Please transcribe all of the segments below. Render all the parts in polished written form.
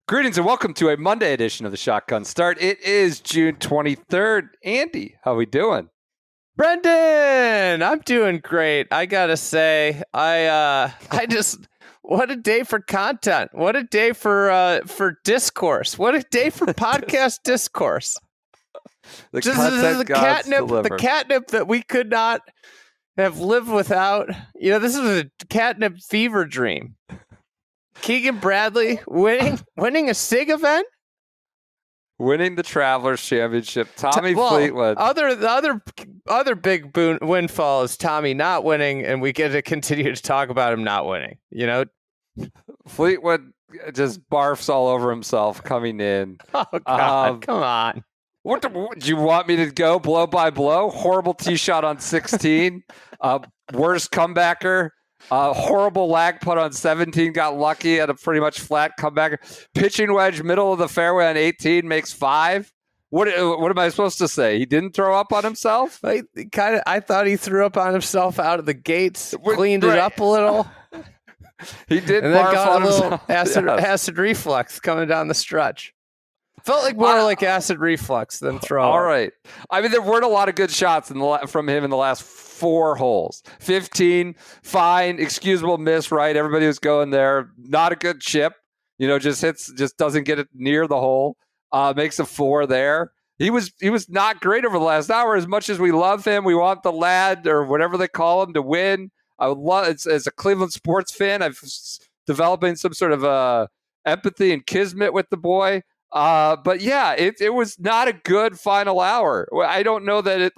Greetings and welcome to a Monday edition of the Shotgun Start. It is June 23rd. Andy, how we doing? Brendan, I'm doing great. I gotta say, what a day for content. What a day for discourse. What a day for podcast discourse. This is the catnip that we could not have lived without. This is a catnip fever dream. Keegan Bradley winning a SIG event, winning the Travelers Championship. Fleetwood. The other big windfall is Tommy not winning, and we get to continue to talk about him not winning. Fleetwood just barfs all over himself coming in. Oh God, come on. What do you want me to go blow by blow? Horrible tee shot on 16. Worst comebacker. Horrible lag putt on 17. Got lucky at a pretty much flat comebacker. Pitching wedge middle of the fairway on 18 makes 5. What am I supposed to say? He didn't throw up on himself? I thought he threw up on himself out of the gates. Cleaned it up a little. He did, and then got a little acid reflux coming down the stretch. Felt like more like acid reflux than throw. All right. I mean, there weren't a lot of good shots from him in the last 4 holes. 15, fine, excusable miss, right? Everybody was going there. Not a good chip. Just doesn't get it near the hole. Makes a 4 there. He was not great over the last hour. As much as we love him, we want the lad or whatever they call him to win. I would love, as a Cleveland sports fan, I've developing some sort of empathy and kismet with the boy. But yeah, it was not a good final hour. I don't know that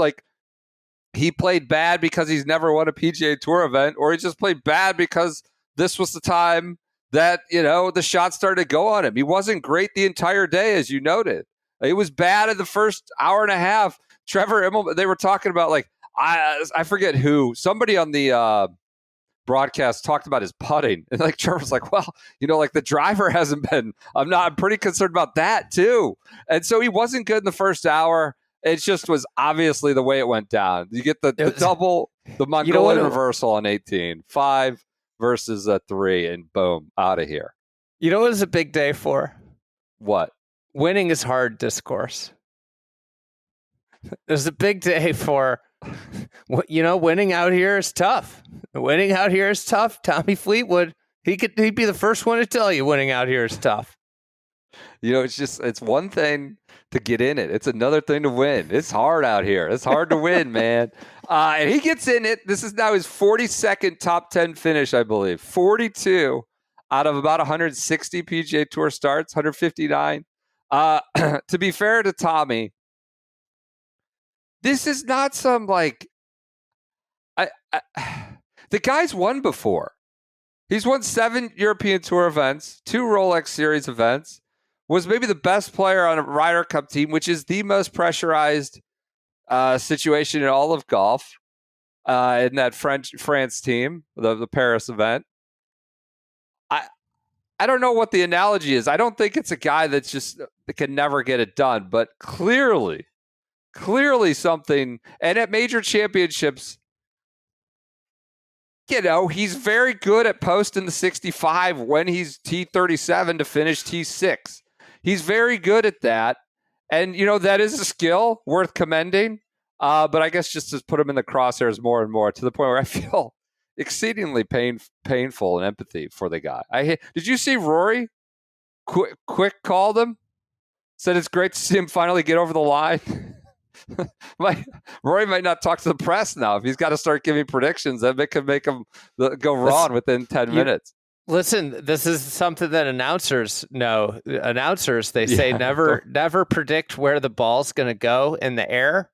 he played bad because he's never won a PGA Tour event, or he just played bad because this was the time that, the shots started to go on him. He wasn't great the entire day, as you noted. He was bad in the first hour and a half. Trevor Immelman, they were talking about I forget who, somebody on the broadcast talked about his putting, and Trevor's well, the driver hasn't been. I'm pretty concerned about that too. And so he wasn't good in the first hour. It just was obviously the way it went down. You get the double, the Mongolian reversal on 18, 5 versus 3, and boom, out of here. You know what is a big day for? What? Winning is hard discourse. There's a big day for, winning out here is tough. Winning out here is tough. Tommy Fleetwood, he'd be the first one to tell you winning out here is tough. It's one thing to get in it. It's another thing to win. It's hard out here. It's hard to win, man. And he gets in it. This is now his 42nd top 10 finish, I believe. 42 out of about 160 PGA Tour starts, 159. To be fair to Tommy, this is not some the guy's won before. He's won 7 European Tour events, 2 Rolex Series events, was maybe the best player on a Ryder Cup team, which is the most pressurized situation in all of golf in that France team, the Paris event. I don't know what the analogy is. I don't think it's a guy that can never get it done, but clearly something. And at major championships, he's very good at posting the 65 when he's T37 to finish T6. He's very good at that. And, that is a skill worth commending. But I guess just to put him in the crosshairs more and more to the point where I feel exceedingly painful and empathy for the guy. Did you see Rory? Quick called him. Said it's great to see him finally get over the line. Rory might not talk to the press now. If he's got to start giving predictions, that could make him go wrong within 10 minutes. Listen, this is something that announcers know. Announcers, they say never predict where the ball's going to go in the air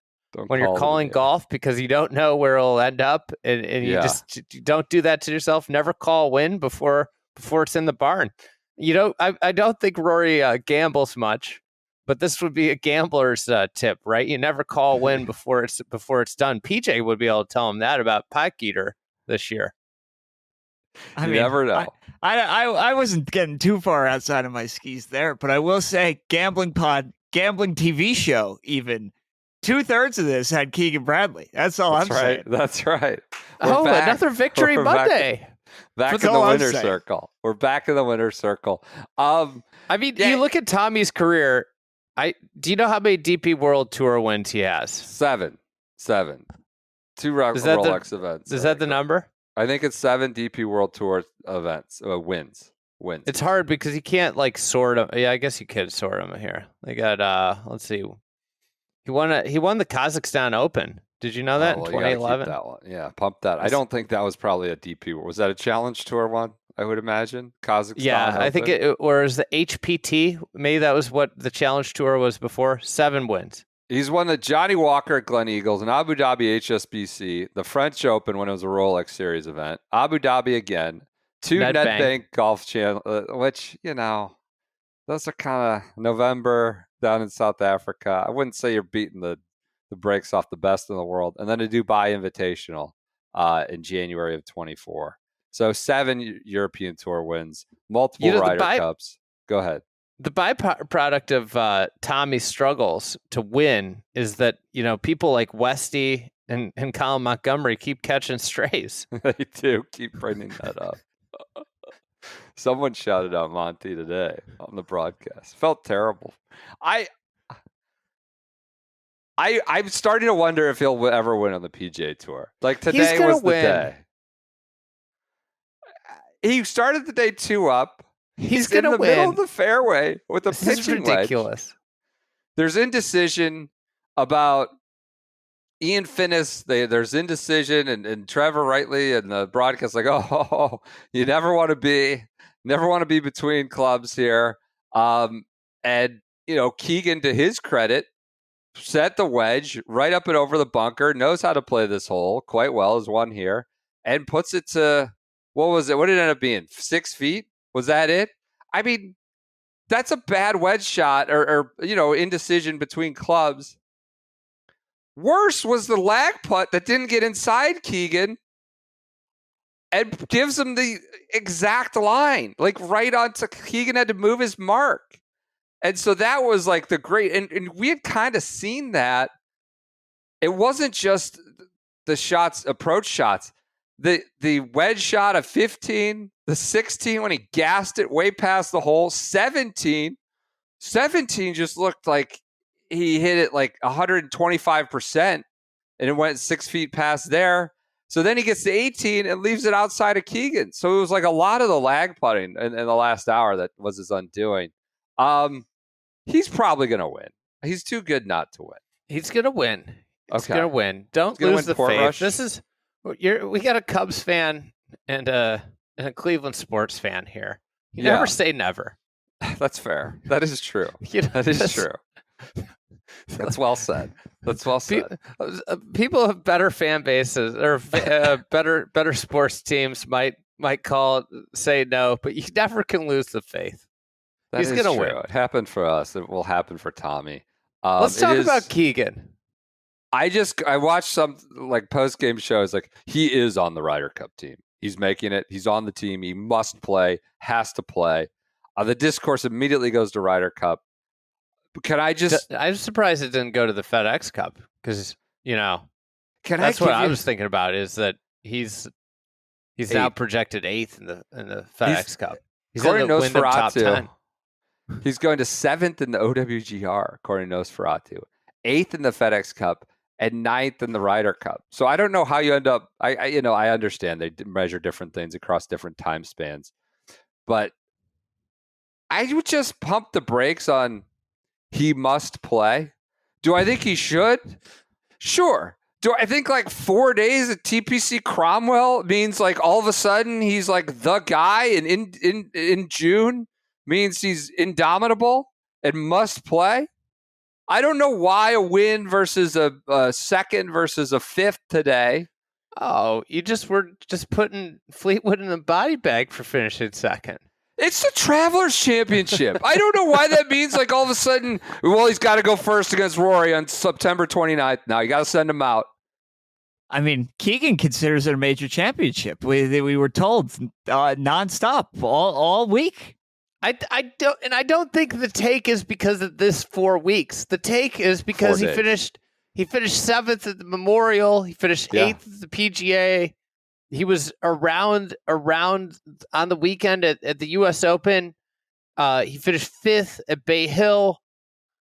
when you're calling golf, because you don't know where it'll end up, and you just don't do that to yourself. Never call win before it's in the barn. I don't think Rory gambles much, but this would be a gambler's tip, right? You never call win before it's done. PJ would be able to tell him that about Pike Eater this year. I mean, never know. I wasn't getting too far outside of my skis there, but I will say gambling TV show, even 2/3 of this had Keegan Bradley. That's all I'm saying. That's right. Another victory Monday. Back in the winner's circle. We're back in the winner's circle. I mean, you look at Tommy's career. Do you know how many DP World Tour wins he has? 7. 2 Rolex events. Is that the number? I think it's 7 DP World Tour events, wins. It's hard because you can't like sort them. Yeah, I guess you could sort them here. They got let's see. He won the Kazakhstan Open. Did you know that in 2011? That one. Yeah, pump that. I don't think that was probably a DP. Was that a Challenge Tour one? I would imagine Kazakhstan. Yeah, Open? I think it was the HPT. Maybe that was what the Challenge Tour was before. 7 wins. He's won the Johnny Walker at Glen Eagles and Abu Dhabi HSBC, the French Open when it was a Rolex Series event, Abu Dhabi again, 2 NetBank Golf Channel, which, those are kind of November down in South Africa. I wouldn't say you're beating the breaks off the best in the world. And then a Dubai Invitational in January of 24. So 7 European Tour wins, multiple Ryder Cups. Go ahead. The byproduct of Tommy's struggles to win is that, people like Westy and Colin Montgomery keep catching strays. They do keep bringing that up. Someone shouted out Monty today on the broadcast. Felt terrible. I'm starting to wonder if he'll ever win on the PGA Tour. Like today was the day. He started the day 2 up. He's in the middle of the fairway with a pitching wedge. Ridiculous. There's indecision about Ian Finnis. There's indecision, and Trevor Rightly and the broadcast like, oh, you never want to be between clubs here. And Keegan, to his credit, set the wedge right up and over the bunker. Knows how to play this hole quite well. Has won here and puts it to what was it? What did it end up being? 6 feet. Was that it? I mean, that's a bad wedge shot or indecision between clubs. Worse was the lag putt that didn't get inside Keegan and gives him the exact line, like right onto Keegan had to move his mark. And so that was like the great, and we had kind of seen that. It wasn't just the shots, approach shots. The wedge shot of 15, the 16 when he gassed it way past the hole, 17 just looked like he hit it like 125%, and it went 6 feet past there. So then he gets to 18 and leaves it outside of Keegan. So it was like a lot of the lag putting in the last hour that was his undoing. He's probably going to win. He's too good not to win. He's going to win. He's going to win. Don't lose the faith. Rush. This is we got a Cubs fan and a Cleveland sports fan here. You never say never. That's fair. That is true. That is true. That's well said. That's well said. People of better fan bases or better sports teams might say no, but you never can lose the faith. He's going to win. It happened for us. It will happen for Tommy. Let's talk about Keegan. I watched some like post-game shows. Like, he is on the Ryder Cup team. He's making it. He's on the team. He must play. Has to play. The discourse immediately goes to Ryder Cup. Can I just? I'm surprised it didn't go to the FedEx Cup because that's what I was thinking about. Is that he's now projected 8th in the FedEx Cup. He's in the Wyndham top 10. He's going to 7th in the OWGR, according to Nosferatu, 8th in the FedEx Cup, and 9th in the Ryder Cup. So I don't know how you end up. I understand they measure different things across different time spans, but I would just pump the brakes on he must play. Do I think he should? Sure. Do I think like 4 days at TPC Cromwell means like all of a sudden he's like the guy, and in June means he's indomitable and must play? I don't know why a win versus a second versus a 5th today. Oh, you were just putting Fleetwood in the body bag for finishing second. It's the Travelers Championship. I don't know why that means like all of a sudden, well, he's got to go first against Rory on September 29th. Now you got to send him out. I mean, Keegan considers it a major championship. We were told nonstop all week. I don't think the take is because of this 4 weeks. The take is because he finished 7th at the Memorial. He finished 8th at the PGA. He was around on the weekend at the U.S. Open. He finished 5th at Bay Hill.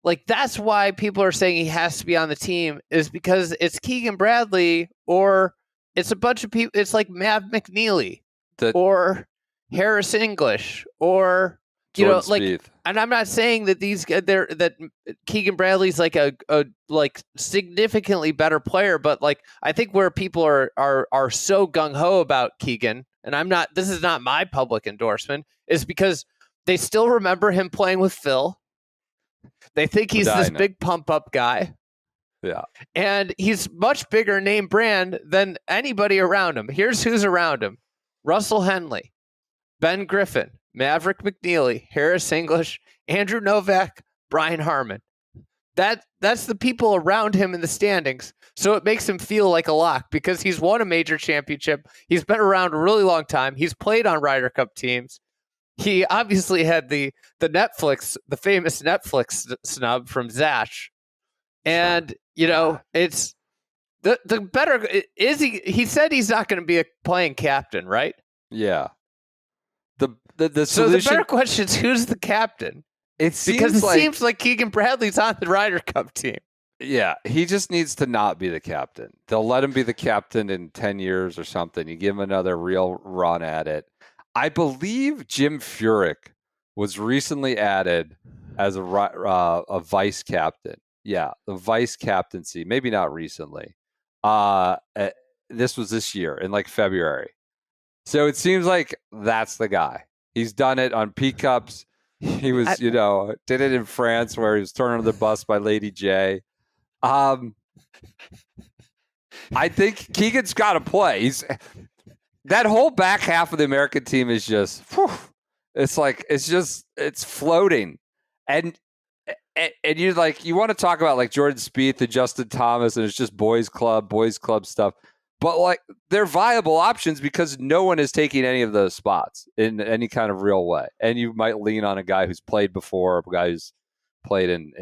Like, that's why people are saying he has to be on the team, is because it's Keegan Bradley, or it's a bunch of people. It's like Mav McNeely or Harris English, or Jordan like. Spieth. And I'm not saying that that Keegan Bradley's like a like significantly better player, but like, I think where people are so gung ho about Keegan, and I'm not. This is not my public endorsement, is because they still remember him playing with Phil. They think he's this big pump up guy. Yeah. And he's much bigger name brand than anybody around him. Here's who's around him: Russell Henley, Ben Griffin, Maverick McNeely, Harris English, Andrew Novak, Brian Harmon. That's the people around him in the standings. So it makes him feel like a lock because he's won a major championship. He's been around a really long time. He's played on Ryder Cup teams. He obviously had the famous Netflix snub from Zach. And, it's the better is he said he's not going to be a playing captain, right? Yeah. The solution, so the better question is, who's the captain? It seems like Keegan Bradley's on the Ryder Cup team. Yeah, he just needs to not be the captain. They'll let him be the captain in 10 years or something. You give him another real run at it. I believe Jim Furyk was recently added as a vice captain. Yeah, the vice captaincy. Maybe not recently. This was this year in like February. So it seems like that's the guy. He's done it on P Cups. He was, did it in France where he was thrown under the bus by Lady J. I think Keegan's got to play. That whole back half of the American team is just, it's floating. And you want to talk about like Jordan Spieth and Justin Thomas, and it's just boys club stuff. But like, they're viable options because no one is taking any of those spots in any kind of real way. And you might lean on a guy who's played before, a guy who's played and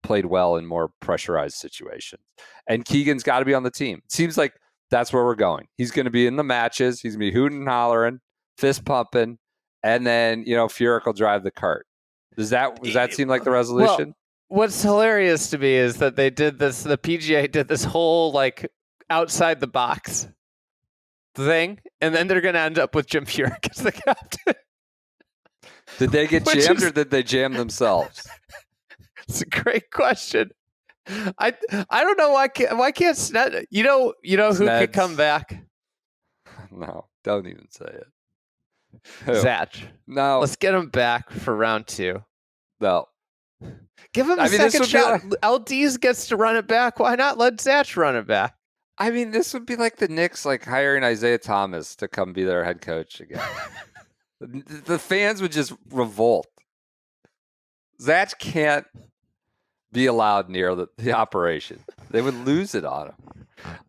played well in more pressurized situations. And Keegan's got to be on the team. It seems like that's where we're going. He's going to be in the matches. He's going to be hooting and hollering, fist pumping, and then, Furyk will drive the cart. Does that seem like the resolution? Well, what's hilarious to me is that the PGA did this whole like outside the box thing, and then they're going to end up with Jim Furyk as the captain. Did they get jammed or did they jam themselves? It's a great question. I don't know why can't Sned, who could come back? No, don't even say it. Zach. No. Let's get him back for round 2. No. Give him a second shot. LDs gets to run it back. Why not let Zach run it back? I mean, this would be like the Knicks hiring Isaiah Thomas to come be their head coach again. The fans would just revolt. Zach can't be allowed near the operation. They would lose it on him.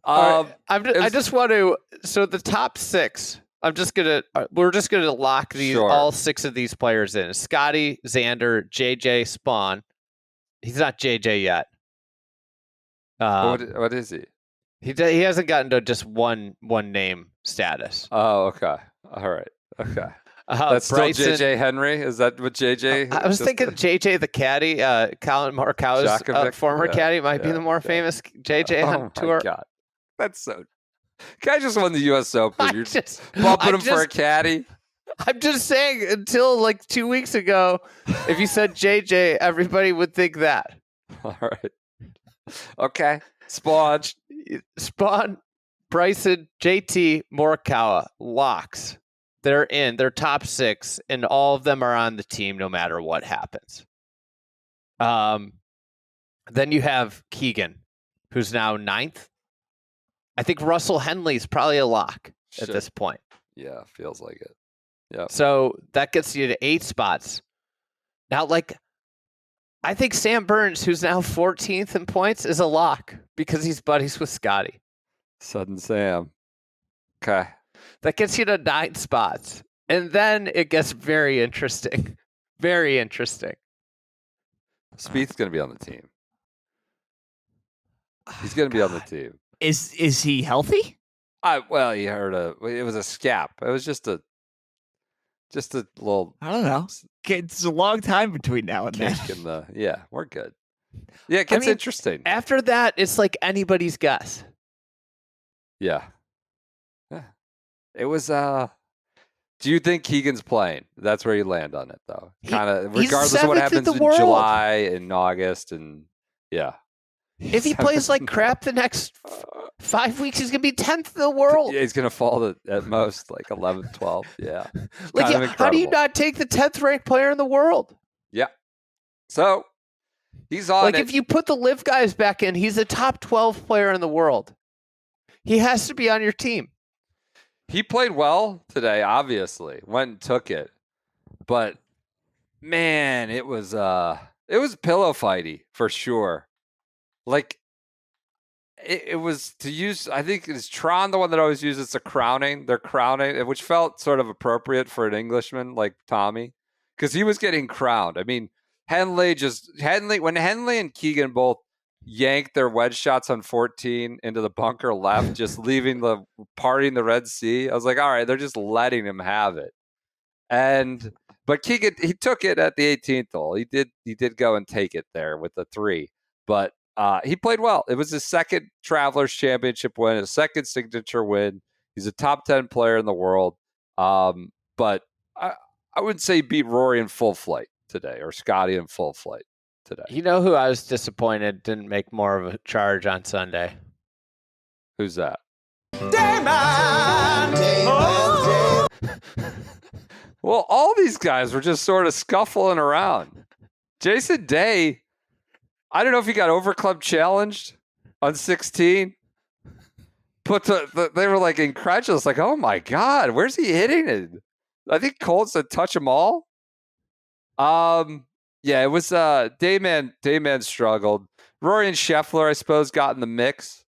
I just want to. So the top 6. We're just gonna lock all 6 of these players in. Scotty, Xander, JJ, Spawn. He's not JJ yet. What is he? He hasn't gotten to just one name status. Oh, okay. All right. Okay. That's Bryson, still JJ Henry? Is that what JJ? I was thinking JJ the caddy, Colin Morikawa's former caddy might be the more famous JJ on tour. My God. That's so. Guy just won the U.S. Open. You're just bumping him for a caddy. I'm just saying, until like 2 weeks ago, if you said JJ, everybody would think that. All right. Okay. Spawn, Bryson, JT, Morikawa, locks. They're in. They're top 6, and all of them are on the team no matter what happens. Then you have Keegan, who's now 9th. I think Russell Henley's probably a lock at this point. Yeah, feels like it. Yeah. So that gets you to 8 spots. Now, I think Sam Burns, who's now 14th in points, is a lock because he's buddies with Scotty. Sudden Sam. Okay. That gets you to 9 spots. And then it gets very interesting. Very interesting. Spieth's going to be on the team. He's going to be on the team. Is he healthy? He heard it was a scap. It was just a little. I don't know. It's a long time between now and then. We're good. Yeah, it gets interesting. After that, it's like anybody's guess. Yeah. It was. Do you think Keegan's playing? That's where you land on it, though. Kind of, regardless of what happens in July and August, and yeah. If he plays like crap the next 5 weeks, he's going to be 10th in the world. Yeah, he's going to fall at most like 11th, 12th. Yeah. How do you not take the 10th ranked player in the world? Yeah. So he's on. Like, if you put the live guys back in, he's a top 12 player in the world. He has to be on your team. He played well today, obviously. Went and took it. But man, it was pillow fighty for sure. Like it was to use, I think is Tron the one that always uses the crowning. They're crowning, which felt sort of appropriate for an Englishman like Tommy, because he was getting crowned. I mean, when Henley and Keegan both yanked their wedge shots on 14 into the bunker left, just parting the Red Sea. I was like, all right, they're just letting him have it. But Keegan, he took it at the 18th hole. He did go and take it there with the 3, but he played well. It was his second Travelers Championship win, his second signature win. He's a top 10 player in the world. But I wouldn't say he beat Rory in full flight today or Scotty in full flight today. You know who I was disappointed didn't make more of a charge on Sunday? Who's that? Well, all these guys were just sort of scuffling around. Jason Day, I don't know if he got overclub challenged on 16. They were like incredulous, like, oh my God, where's he hitting it? I think Colt said touch them all. Yeah, it was Dayman struggled. Rory and Scheffler, I suppose, got in the mix.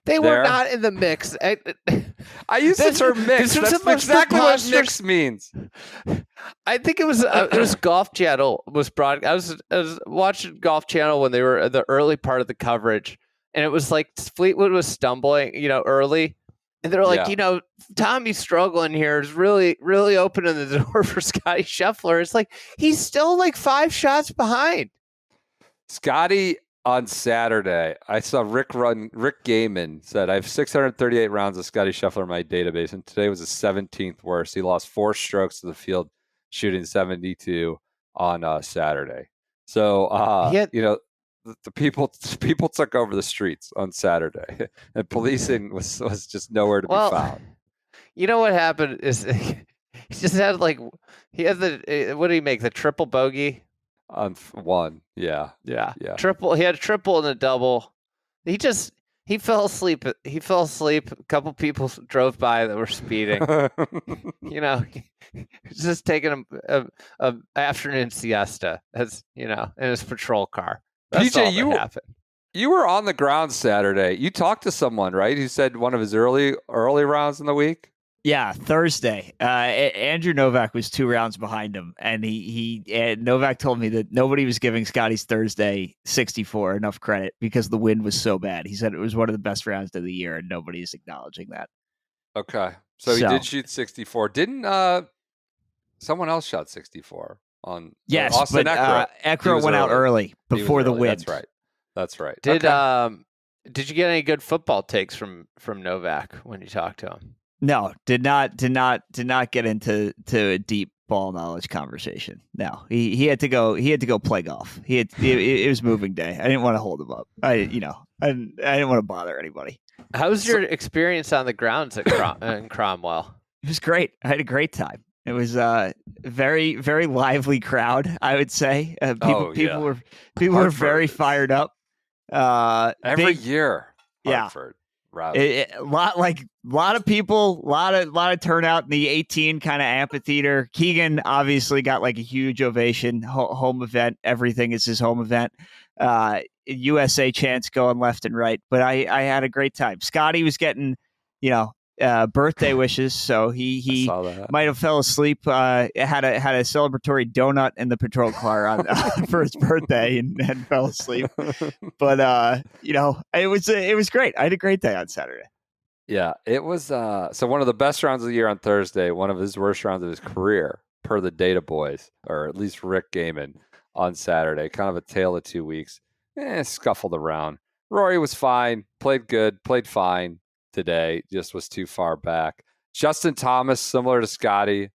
They were not in the mix. I use the term mix. That's exactly what mix means. I think it was Golf Channel was brought. I was watching Golf Channel when they were in the early part of the coverage, and it was like Fleetwood was stumbling, early, and they're like, Tommy's struggling here is really, really opening the door for Scotty Scheffler. It's like he's still like 5 shots behind. Scotty. On Saturday, I saw Rick Gaiman said, I have 638 rounds of Scotty Scheffler in my database, and today was the 17th worst. He lost 4 strokes to the field, shooting 72 on Saturday. So, the people took over the streets on Saturday, and policing was just nowhere to be found. You know what happened is he just had what did he make, the triple bogey? On 1, yeah. Triple. He had a triple and a double. He fell asleep. A couple people drove by that were speeding. He's just taking a afternoon siesta, in his patrol car. That's PJ, all that happened. You were on the ground Saturday. You talked to someone, right? Who said one of his early rounds in the week. Yeah, Thursday. Andrew Novak was 2 rounds behind him, and Novak told me that nobody was giving Scotty's Thursday 64 enough credit because the wind was so bad. He said it was one of the best rounds of the year, and nobody's acknowledging that. Okay, so he did shoot 64. Didn't someone else shot 64 on? Yes, Austin but Eckroat went out early before the wind. That's right. Did you get any good football takes from Novak when you talked to him? No, did not get into a deep ball knowledge conversation. No, he had to go play golf. It was moving day. I didn't want to hold him up. I didn't want to bother anybody. How was your experience on the grounds in Cromwell? It was great. I had a great time. It was a very, very lively crowd, I would say. People were very fired up. Every year, Hartford. A lot of people, a lot of turnout in the 18 kind of amphitheater. Keegan obviously got like a huge ovation. Home event, everything is his home event. USA chants going left and right, but I had a great time. Scotty was getting, birthday wishes, so he might have fell asleep. Had a celebratory donut in the patrol car for his birthday and fell asleep. But it was great. I had a great day on Saturday. Yeah, it was so one of the best rounds of the year on Thursday, one of his worst rounds of his career, per the Data Boys, or at least Rick Gaiman on Saturday. Kind of a tale of 2 weeks. Scuffled around. Rory was fine, played good, played fine today, just was too far back. Justin Thomas, similar to Scotty,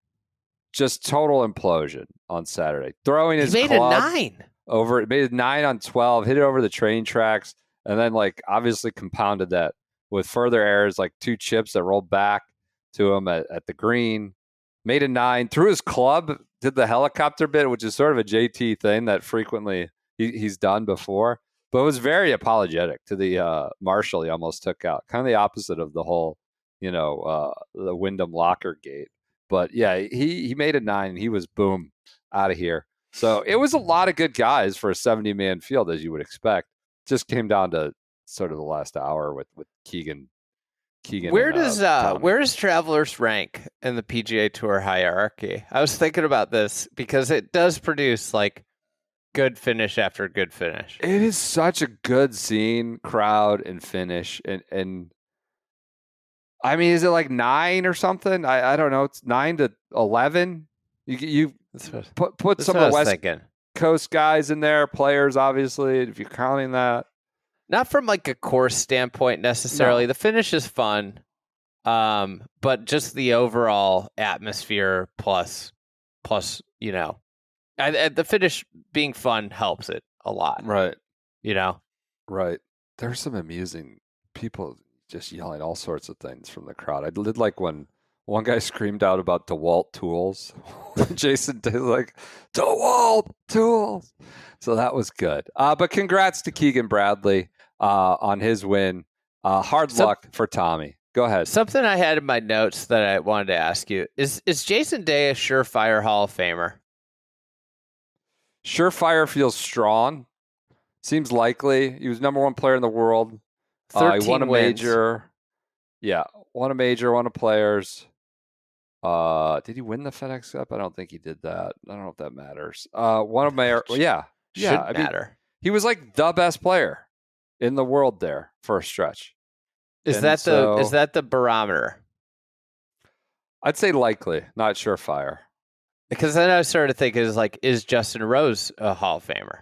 just total implosion on Saturday. Throwing his made club a 9. over, it made a 9 on 12, hit it over the train tracks, and then obviously compounded that with further errors, like 2 chips that rolled back to him at the green. Made a 9, threw his club, did the helicopter bit, which is sort of a JT thing that frequently he's done before, but was very apologetic to the marshal he almost took out. Kind of the opposite of the whole, the Wyndham locker gate. But yeah, he made a 9, and he was boom out of here. So it was a lot of good guys for a 70-man field, as you would expect. Just came down to sort of the last hour with Keegan. Where does Travelers rank in the PGA Tour hierarchy? I was thinking about this because it does produce good finish after good finish. It is such a good scene, crowd, and finish, and I mean, is it 9 or something? I don't know. It's 9 to 11. You put some of the West Coast guys in there, players, obviously, if you're counting that. Not from a course standpoint necessarily. No. The finish is fun, but just the overall atmosphere plus the finish being fun helps it a lot. Right. Right. There's some amusing people just yelling all sorts of things from the crowd. I did when one guy screamed out about DeWalt tools. Jason did DeWalt tools. So that was good. But congrats to Keegan Bradley on his win. Hard luck for Tommy. Go ahead. Something I had in my notes that I wanted to ask you is Jason Day a surefire Hall of Famer? Surefire feels strong. Seems likely. He was number 1 player in the world. 13 he won a wins. major. Yeah, won a major, won a Players. Did he win the FedEx Cup? I don't think he did that. I don't know if that matters. Won a major. Yeah. Shouldn't matter. He was the best player in the world there for a stretch. Is that the barometer? I'd say likely, not surefire. Because then I started thinking, is Justin Rose a Hall of Famer?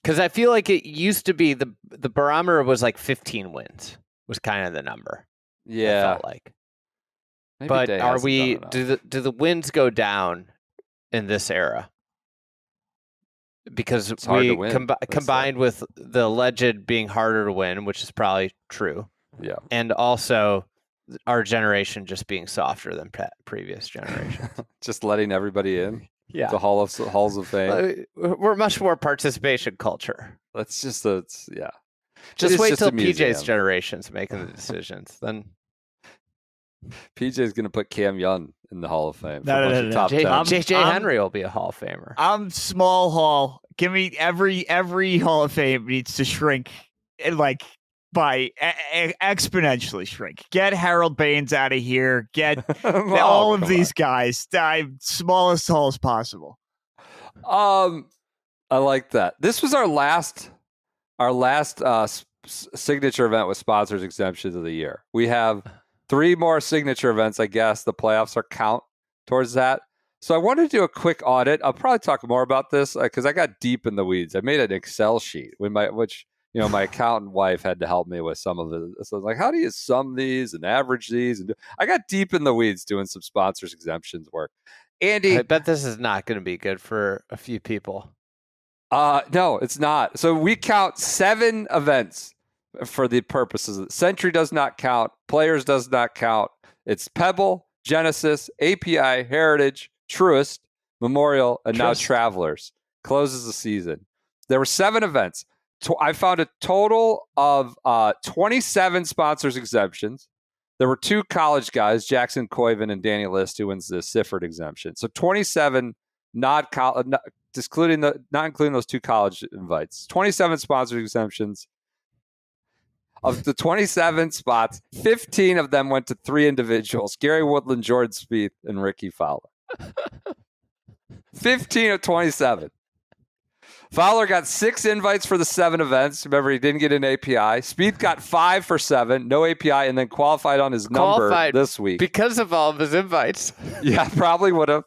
Because I feel like it used to be the barometer was 15 wins was kind of the number. Yeah, I felt like. Maybe but Day are we? Do the wins go down in this era? Because we combined with the alleged being harder to win, which is probably true. Yeah, and also our generation just being softer than previous generations. Just letting everybody in. Yeah, the halls of fame. We're much more participation culture. That's just yeah. Just wait till PJ's generation's making the decisions. Then PJ's going to put Cam Young in the Hall of Fame. No. Top 10. JJ Henry will be a Hall of Famer. I'm small Hall. Give me every Hall of Fame needs to shrink by exponentially shrink. Get Harold Baines out of here. Get all of these guys. Smallest halls possible. I like that. This was our last signature event with sponsors exemptions of the year. We have 3 more signature events. I guess the playoffs are count towards that. So I wanted to do a quick audit. I'll probably talk more about this because I got deep in the weeds. I made an Excel sheet my accountant wife had to help me with some of it. So I was how do you sum these and average these? And I got deep in the weeds doing some sponsors exemptions work. Andy, I bet this is not going to be good for a few people. No, it's not. So we count 7 events for the purposes. Century does not count. Players does not count. It's Pebble, Genesis, API, Heritage, Truist, Memorial, and now Travelers. Closes the season. There were 7 events. I found a total of 27 sponsors exemptions. There were 2 college guys, Jackson Coyven and Danny List, who wins the Sifford exemption. So 27 not including those 2 college invites. 27 sponsor exemptions. Of the 27 spots, 15 of them went to 3 individuals: Gary Woodland, Jordan Spieth, and Ricky Fowler. 15 of 27. Fowler got 6 invites for the 7 events. Remember, he didn't get an API. Spieth got 5 for 7, no API, and then qualified on his number this week. Because of all of his invites. Yeah, probably would have.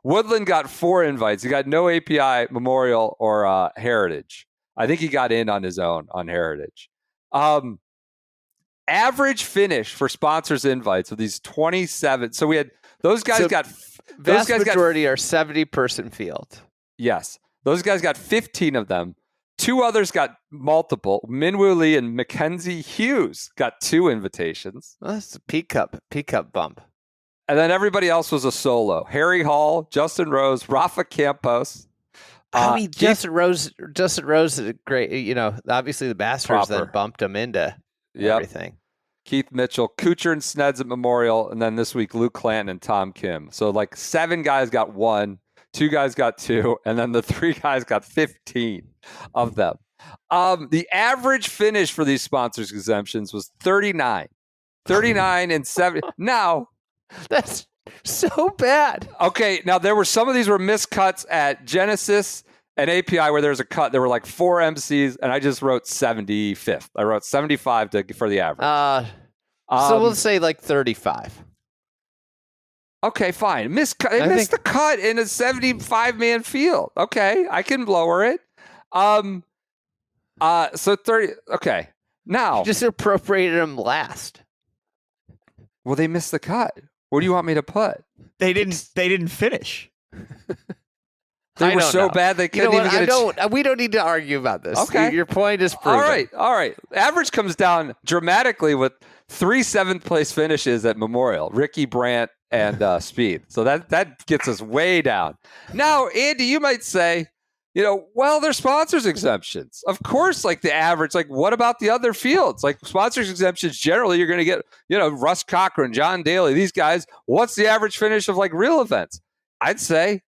Woodland got 4 invites. He got no API, Memorial, or Heritage. I think he got in on his own on Heritage. Average finish for sponsors invites with these 27. So we had those guys majority are 70-person field. Yes. Those guys got 15 of them. 2 others got multiple. Minwoo Lee and Mackenzie Hughes got 2 invitations. Well, that's a P Cup bump. And then everybody else was a solo. Harry Hall, Justin Rose, Rafa Campos. Justin Rose is a great, obviously the Masters then bumped him into everything. Keith Mitchell, Kuchar and Sneds at Memorial, and then this week Luke Clanton and Tom Kim. So 7 guys got 1. 2 guys got 2, and then the 3 guys got 15 of them. The average finish for these sponsors exemptions was 39 and 70. Now, that's so bad. Okay, now there were some of these were miscuts at Genesis and API where there's a cut. There were 4 MCs, and I just wrote 75th. I wrote 75 for the average. So we'll say 35. Okay, fine. Missed the cut in a 75-man field. Okay, I can lower it. So 30. Okay, now you just appropriated them last. Well, they missed the cut. What do you want me to put? They didn't finish. They were so bad they couldn't even get we don't need to argue about this. Okay. Your point is proven. All right. Average comes down dramatically with 3 7th-place finishes at Memorial. Ricky Brandt and Speed. So that gets us way down. Now, Andy, you might say, they're sponsors exemptions. Of course, the average, what about the other fields? Sponsors exemptions, generally, you're going to get, Russ Cochran, John Daly, these guys. What's the average finish of real events? I'd say,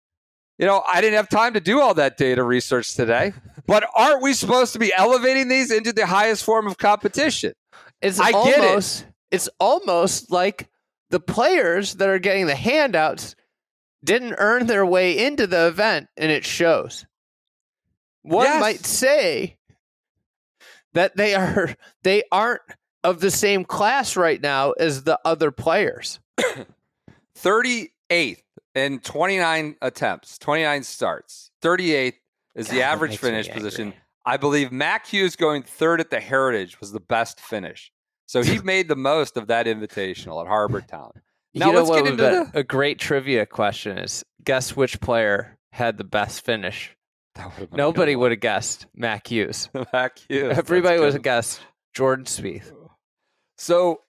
I didn't have time to do all that data research today, but aren't we supposed to be elevating these into the highest form of competition? It's almost like the players that are getting the handouts didn't earn their way into the event, and it shows. One might say that they aren't of the same class right now as the other players. 38th in 29 attempts, 29 starts. 38th is the average finish position. I believe Mac Hughes going 3rd at the Heritage was the best finish. So he made the most of that invitational at Harbor Town. Now let's get into a great trivia question is guess which player had the best finish. Nobody would have guessed Mac Hughes. Mac Hughes. Everybody would have guessed Jordan Spieth. So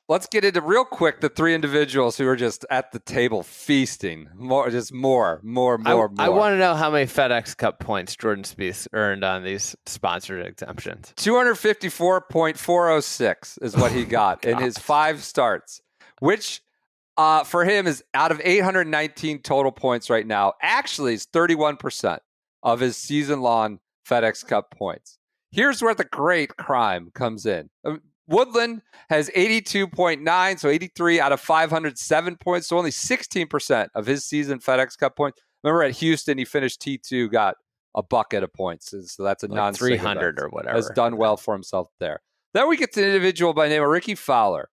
let's get into real quick the 3 individuals who are just at the table feasting. More. I want to know how many FedEx Cup points Jordan Spieth earned on these sponsored exemptions. 254.406 is what he got in his 5 starts, which for him is out of 819 total points right now. Actually, is 31% of his season-long FedEx Cup points. Here's where the great crime comes in. Woodland has 82.9, so 83 out of 507 points, so only 16% of his season FedEx Cup points. Remember at Houston, he finished T2, got a bucket of points, so that's a non-300 or whatever. Has done well for himself there. Then we get to an individual by the name of Ricky Fowler.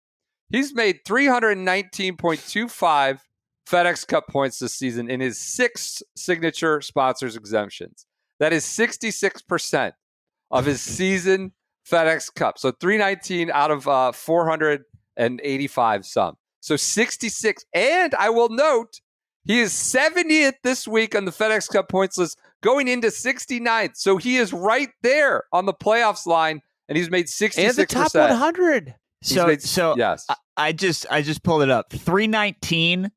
He's made 319.25 FedEx Cup points this season in his 6 signature sponsors exemptions. That is 66% of his season FedEx Cup. So 319 out of 485 some. So 66. And I will note, he is 70th this week on the FedEx Cup points list, going into 69th. So he is right there on the playoffs line, and he's made 66%. And the top 100. So yes. I just pulled it up. 319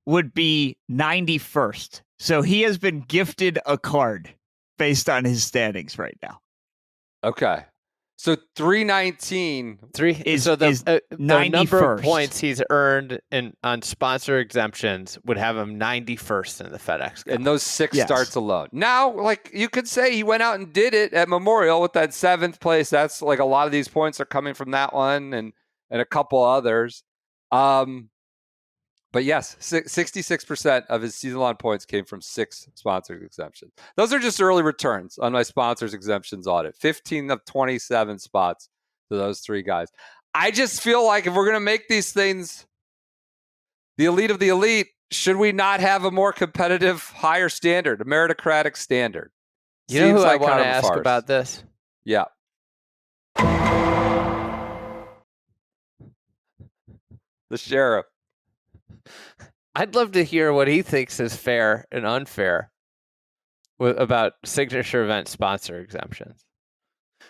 would be 91st. So he has been gifted a card based on his standings right now. Okay. So 319 is the 91st. number of points he's earned on sponsor exemptions would have him 91st in the FedEx Cup. In those 6 starts alone. Now, you could say he went out and did it at Memorial with that 7th place. That's a lot of these points are coming from that one and a couple others. But yes, 66% of his season-long points came from 6 sponsors exemptions. Those are just early returns on my sponsors exemptions audit. 15 of 27 spots to those 3 guys. I just feel like if we're going to make these things the elite of the elite, should we not have a more competitive, higher standard, a meritocratic standard? You know who I want to ask about this? Yeah. The sheriff. I'd love to hear what he thinks is fair and unfair about signature event sponsor exemptions.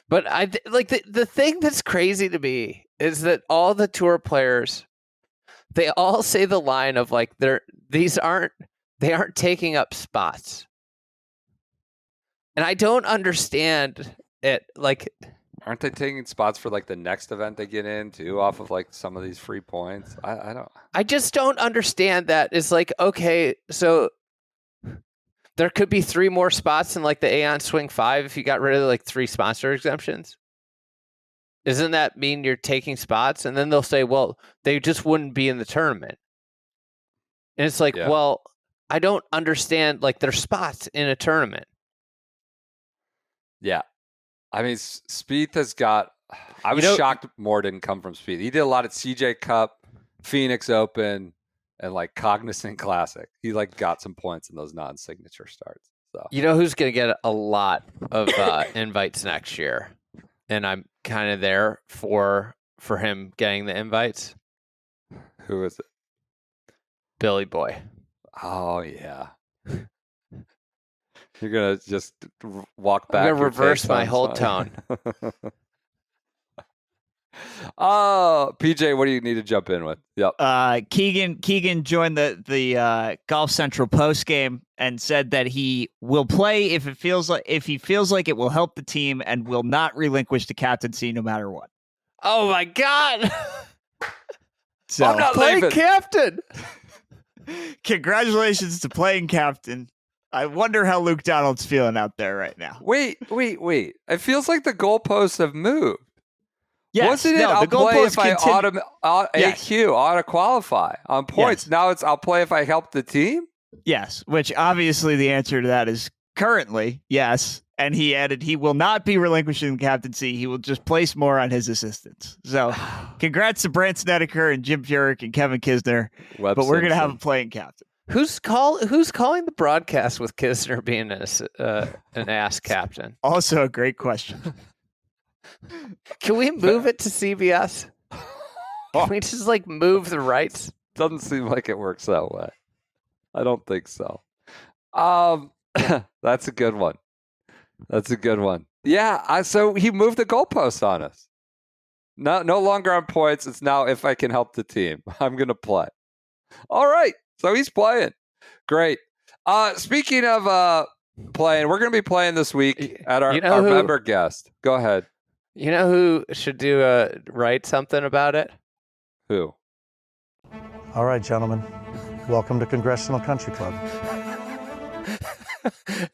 But the thing that's crazy to me is that all the tour players, they all say the line of like they aren't taking up spots. And I don't understand it. Like, aren't they taking spots for like the next event they get into off of like some of these free points? I just don't understand that. It's like, okay, so there could be 3 more spots in like the Aeon Swing 5 if you got rid of like 3 sponsor exemptions. Doesn't that mean you're taking spots? And then they'll say, well, they just wouldn't be in the tournament. And it's like, well, I don't understand. Like, there's spots in a tournament. Yeah. I mean, Spieth has got... I was shocked more didn't come from Spieth. He did a lot at CJ Cup, Phoenix Open, and like Cognizant Classic. He like got some points in those non-signature starts. So you know who's going to get a lot of invites next year? And I'm kind of there for him getting the invites. Who is it? Billy Boy. Oh, yeah. You're going to just walk back. I'm going to reverse my whole tone. Oh, PJ, what do you need to jump in with? Yep. Keegan joined the Golf Central post game and said that he will play if he feels like it will help the team and will not relinquish the captaincy no matter what. Oh my God! So I'm not playing leaving. Captain. Congratulations to playing captain. I wonder how Luke Donald's feeling out there right now. Wait. It feels like the goalposts have moved. Yes, Wasn't it? I'll play if I auto qualify on points. Yes. Now it's I'll play if I help the team. Yes, which obviously the answer to that is currently yes. And he added he will not be relinquishing the captaincy. He will just place more on his assistants. So congrats to Brant Snedeker and Jim Furyk and Kevin Kisner. But we're going to have a playing captain. Who's calling the broadcast with Kisner being an ass captain? Also a great question. Can we move it to CBS? Can we just like move the rights? Doesn't seem like it works that way. I don't think so. That's a good one. Yeah. So he moved the goalpost on us. No longer on points. It's now if I can help the team. I'm going to play. All right. So he's playing. Great. Speaking of playing, we're going to be playing this week at our member guest. Go ahead. You know who should write something about it? Who? All right, gentlemen. Welcome to Congressional Country Club.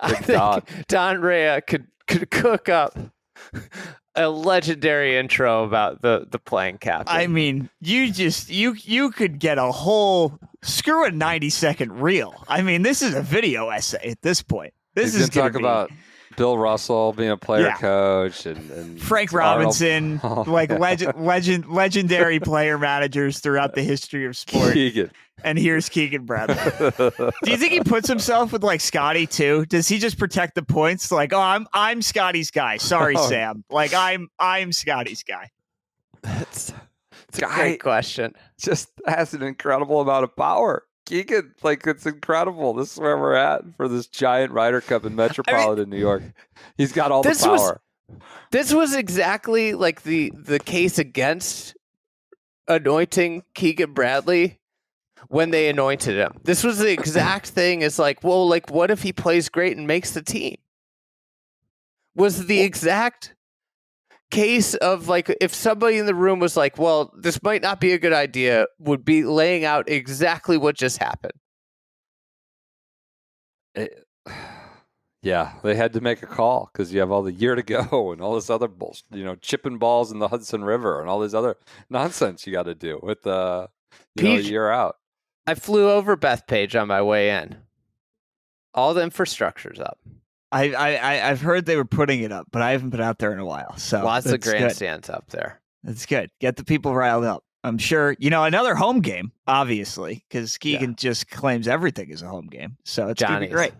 I think Don Rea could cook up a legendary intro about the playing captain. I mean, you could get a whole screw a 90-second reel. I mean, this is a video essay at this point. This is going to talk about Bill Russell being a player coach and Frank Robinson, legendary player managers throughout the history of sport. Keegan. And here's Keegan Bradley. Do you think he puts himself with like Scotty too? Does he just protect the points? Like, oh, I'm Scotty's guy. Sorry, Sam. Like I'm Scotty's guy. It's a great question. Just has an incredible amount of power. Keegan, like, it's incredible. This is where we're at for this giant Ryder Cup in Metropolitan New York. He's got all the power. This was exactly like the case against anointing Keegan Bradley when they anointed him. This was the exact thing. It's like, well, like, what if he plays great and makes the team? Was the exact case of like if somebody in the room was like, well, this might not be a good idea, would be laying out exactly what just happened. Yeah, they had to make a call because you have all the year to go and all this other bullshit, chipping balls in the Hudson River and all this other nonsense you got to do with a year out. I flew over Bethpage on my way in. All the infrastructure's up. I've heard they were putting it up, but I haven't been out there in a while. So lots of grandstands up there. That's good. Get the people riled up. I'm sure, another home game, obviously, because Keegan just claims everything is a home game. So it's going to be great.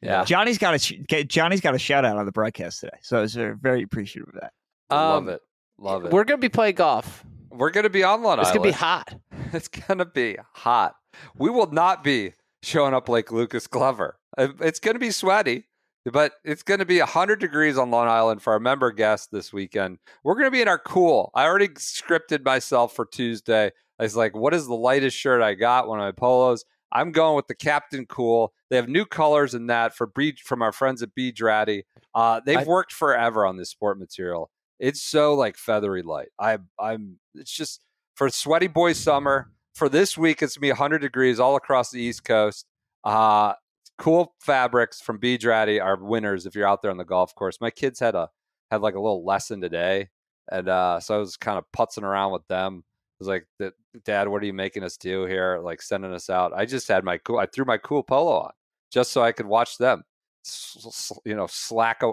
Yeah. Johnny's got a shout out on the broadcast today. So I was very appreciative of that. Love it. Love it. We're going to be playing golf. We're going to be on Long Island. It's going to be hot. It's going to be hot. We will not be showing up like Lucas Glover. It's going to be sweaty, but it's going to be 100 degrees on Long Island for our member guests this weekend. We're going to be in our cool. I already scripted myself for Tuesday. I was like, what is the lightest shirt I got? One of my polos. I'm going with the Captain Cool. They have new colors in that from our friends at B. Dratty. They've worked forever on this sport material. It's so like feathery light. It's just for sweaty boy summer. For this week, it's gonna be 100 degrees all across the East Coast. Cool fabrics from B. Dratty are winners if you're out there on the golf course. My kids had like a little lesson today, and so I was kind of putzing around with them. I was like, Dad, what are you making us do here? Like sending us out. I just had I threw my cool polo on just so I could watch them,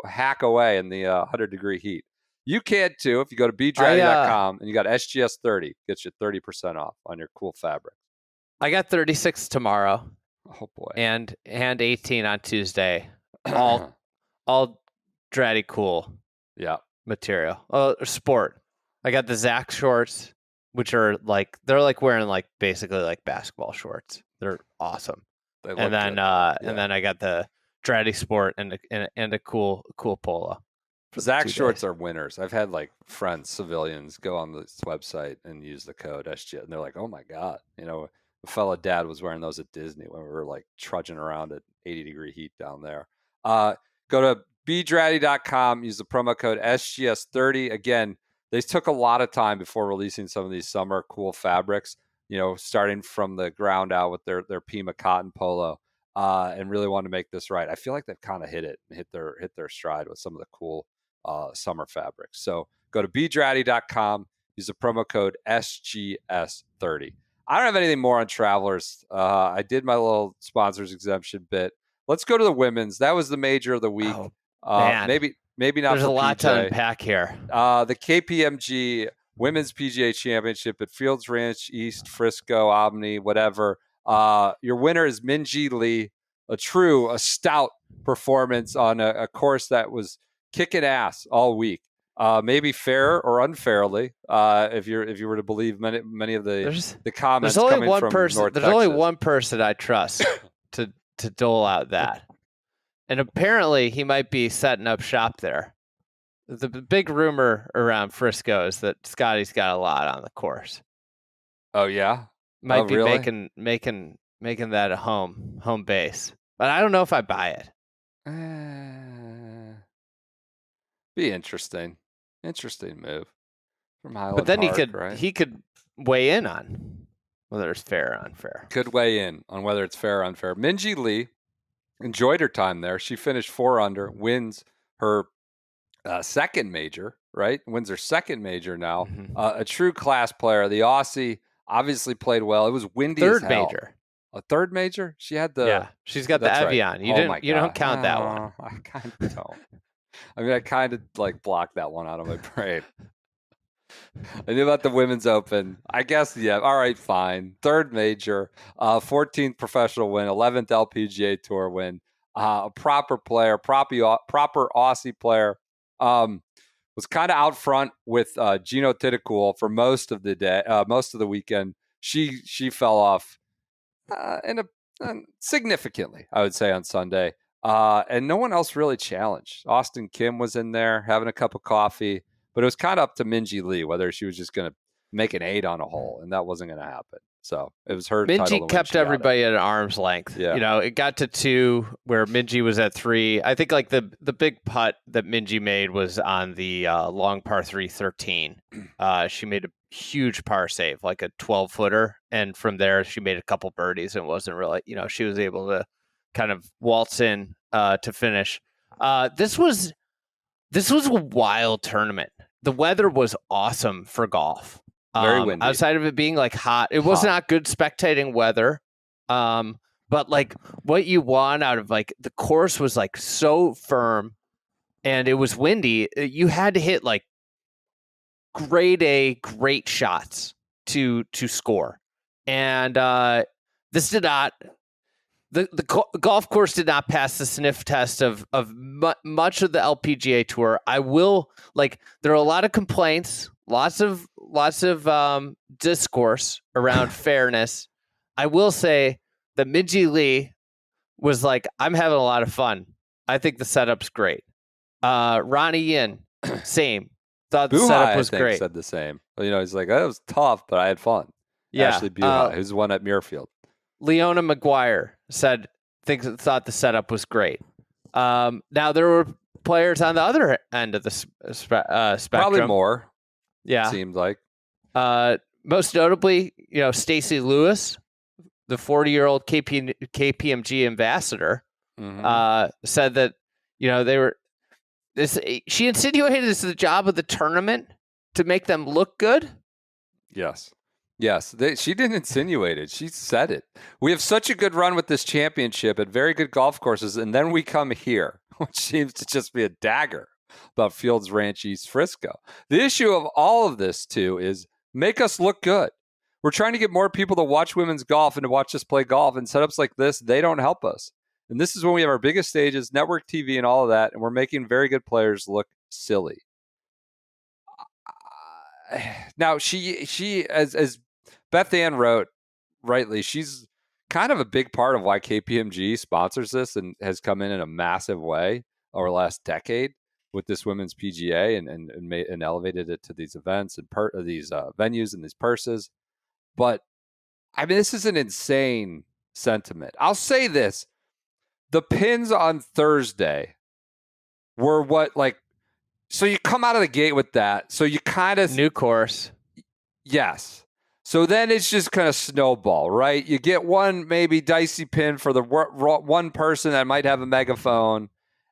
hack away in the 100-degree heat. You can too if you go to bdratty.com and you got SGS 30, gets you 30% off on your cool fabric. I got 36 tomorrow. Oh boy. And 18 on Tuesday. All Dratty cool. Yeah. Material. Sport. I got the Zach shorts, which are they're like wearing basically like basketball shorts. They're awesome. And then I got the Dratty sport and a cool polo. Zach shorts are winners. I've had friends, civilians, go on this website and use the code SGS, and they're like, "Oh my god!" a fellow dad was wearing those at Disney when we were trudging around at 80-degree heat down there. Go to bdratty.com. Use the promo code SGS30. Again, they took a lot of time before releasing some of these summer cool fabrics. Starting from the ground out with their Pima cotton polo, and really wanted to make this right. I feel like they've kind of hit their stride with some of the cool summer fabrics. So go to bdratty.com, use the promo code SGS30. I don't have anything more on Travelers. I did my little sponsors exemption bit. Let's go to the women's. That was the major of the week. Maybe not. There's a lot to unpack here. The KPMG Women's PGA Championship at Fields Ranch East, Frisco, Omni, whatever. Your winner is Minjee Lee, a stout performance on a course that was kicking ass all week. Maybe fair or unfairly, if you were to believe many of the comments. There's only coming one from person. North There's Texas. only one person I trust to dole out that, and apparently he might be setting up shop there. The big rumor around Frisco is that Scotty's got a lot on the course. Oh yeah, might be really? making that a home base, but I don't know if I buy it. Be interesting move from Highland But then Park, he could weigh in on whether it's fair or unfair. Could weigh in on whether it's fair or unfair. Minjee Lee enjoyed her time there. She finished 4 under, wins her second major, right? Wins her second major now. Mm-hmm. A true class player. The Aussie obviously played well. It was windy as hell. Major. A third major? She had she's got the Evian. Right. You don't count that one. I kind of don't. I mean, I kind of blocked that one out of my brain. I knew about the Women's Open. I guess, yeah. All right, fine. Third major, 14th professional win, 11th LPGA Tour win. A proper player, proper Aussie player. Was kind of out front with Gino Titicul for most of the day, most of the weekend. She fell off significantly, I would say, on Sunday. And no one else really challenged. Austin Kim was in there having a cup of coffee, but it was kind of up to Minjee Lee whether she was just going to make an 8 on a hole, and that wasn't going to happen. So it was her. Minjee kept everybody at arm's length. Yeah. It got to 2 where Minjee was at 3. I think the big putt that Minjee made was on the long par 3 13. She made a huge par save, like a 12-footer, and from there she made a couple birdies and wasn't really, she was able to kind of waltz in to finish. This was a wild tournament. The weather was awesome for golf. Very windy. Outside of it being hot, it was not good spectating weather. But like what you want out of like the course was like so firm and it was windy. You had to hit like grade A great shots to score. And this did not. The golf course did not pass the sniff test of much of the LPGA tour. I will there are a lot of complaints, lots of discourse around fairness. I will say that Minjee Lee was like, I'm having a lot of fun. I think the setup's great. Ronnie Yin, same. Thought the setup was great. Said the same. He's like, that was tough, but I had fun. Yeah. Ashley Buhai, who's the one at Muirfield. Leona McGuire said thought the setup was great. Now there were players on the other end of the spectrum. Probably more. Yeah, seemed like. Most notably, Stacey Lewis, the 40-year-old KPMG ambassador, said that they were. She insinuated this is the job of the tournament to make them look good. Yes. She didn't insinuate it. She said it. We have such a good run with this championship at very good golf courses, and then we come here, which seems to just be a dagger about Fields Ranch East Frisco. The issue of all of this, too, is make us look good. We're trying to get more people to watch women's golf and to watch us play golf, and setups like this, they don't help us. And this is when we have our biggest stages, network TV and all of that, and we're making very good players look silly. Now, she as Beth Ann wrote rightly, she's kind of a big part of why KPMG sponsors this and has come in a massive way over the last decade with this women's PGA and elevated it to these events and these venues and these purses. But I mean, this is an insane sentiment. I'll say this. The pins on Thursday were so you come out of the gate with that. So you kind of... New course. Yes. So then it's just kind of snowball, right? You get one maybe dicey pin for the one person that might have a megaphone.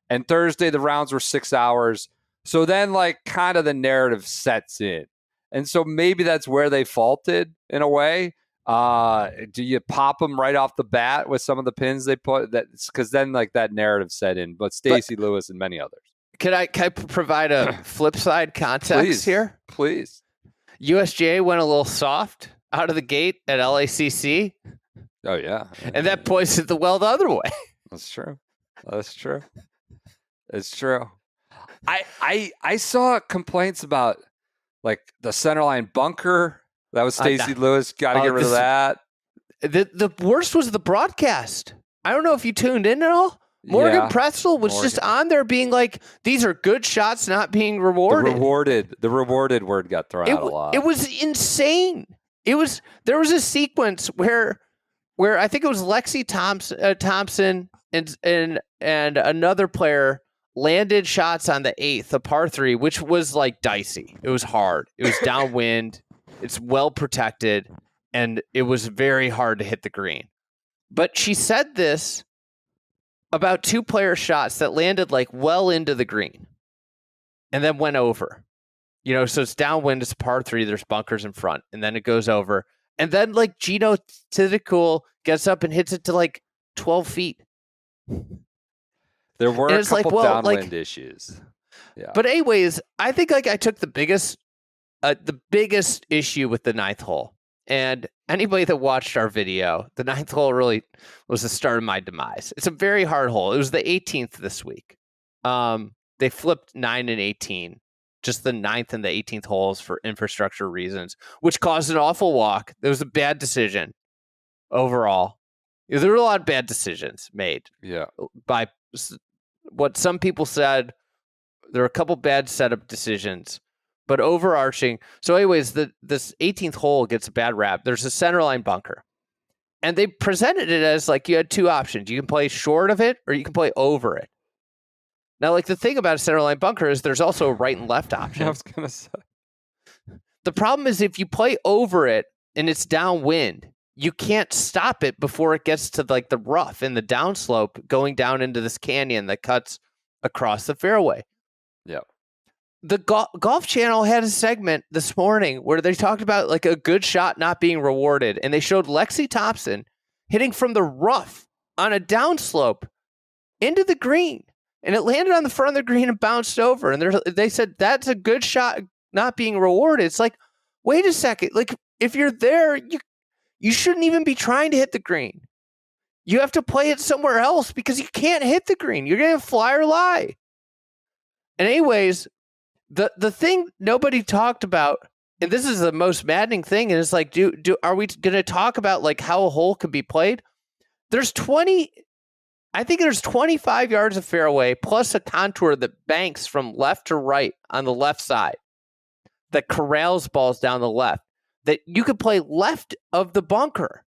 And Thursday, the rounds were 6 hours. So then kind of the narrative sets in. And so maybe that's where they faulted in a way. Do you pop them right off the bat with some of the pins they put? Because then that narrative set in. But Stacey Lewis and many others. Can I provide a flip side context here? Please. USGA went a little soft out of the gate at LACC. Oh, yeah. And that poisoned the well the other way. That's true. It's true. I saw complaints about the centerline bunker. That was Stacey Lewis. Got to get rid of that. The worst was the broadcast. I don't know if you tuned in at all. Morgan Pretzel was just on there being like, these are good shots not being rewarded. The rewarded word got thrown out a lot. It was insane. There was a sequence where I think it was Lexi Thompson and another player landed shots on the 8th, a par 3, which was dicey. It was hard. It was downwind. It's well protected, and it was very hard to hit the green. But she said this about 2 player shots that landed well into the green and then went over. So it's downwind, it's a par 3, there's bunkers in front, and then it goes over. And then Gino Tidekul gets up and hits it to 12 feet. There were a couple downwind issues. Yeah. But anyways, I think I took the biggest issue with the 9th hole. And anybody that watched our video, the 9th hole really was the start of my demise. It's a very hard hole. It was the 18th this week. They flipped 9 and 18, just the 9th and the 18th holes for infrastructure reasons, which caused an awful walk. It was a bad decision overall. There were a lot of bad decisions made. Yeah. By what some people said, there were a couple bad setup decisions. But overarching, so anyways, this 18th hole gets a bad rap. There's a centerline bunker. And they presented it as you had 2 options. You can play short of it or you can play over it. Now, the thing about a centerline bunker is there's also a right and left option. I was going to say. The problem is if you play over it and it's downwind, you can't stop it before it gets to the rough and the downslope going down into this canyon that cuts across the fairway. Yeah. The Golf Channel had a segment this morning where they talked about a good shot not being rewarded, and they showed Lexi Thompson hitting from the rough on a downslope into the green. And it landed on the front of the green and bounced over. And they said, that's a good shot not being rewarded. It's like, wait a second. Like, if you're there, you shouldn't even be trying to hit the green. You have to play it somewhere else because you can't hit the green. You're going to fly or lie. And anyways, the thing nobody talked about, and this is the most maddening thing, and it's like, are we going to talk about like how a hole could be played? There's 25 yards of fairway plus a contour that banks from left to right on the left side that corrals balls down the left that you could play left of the bunker.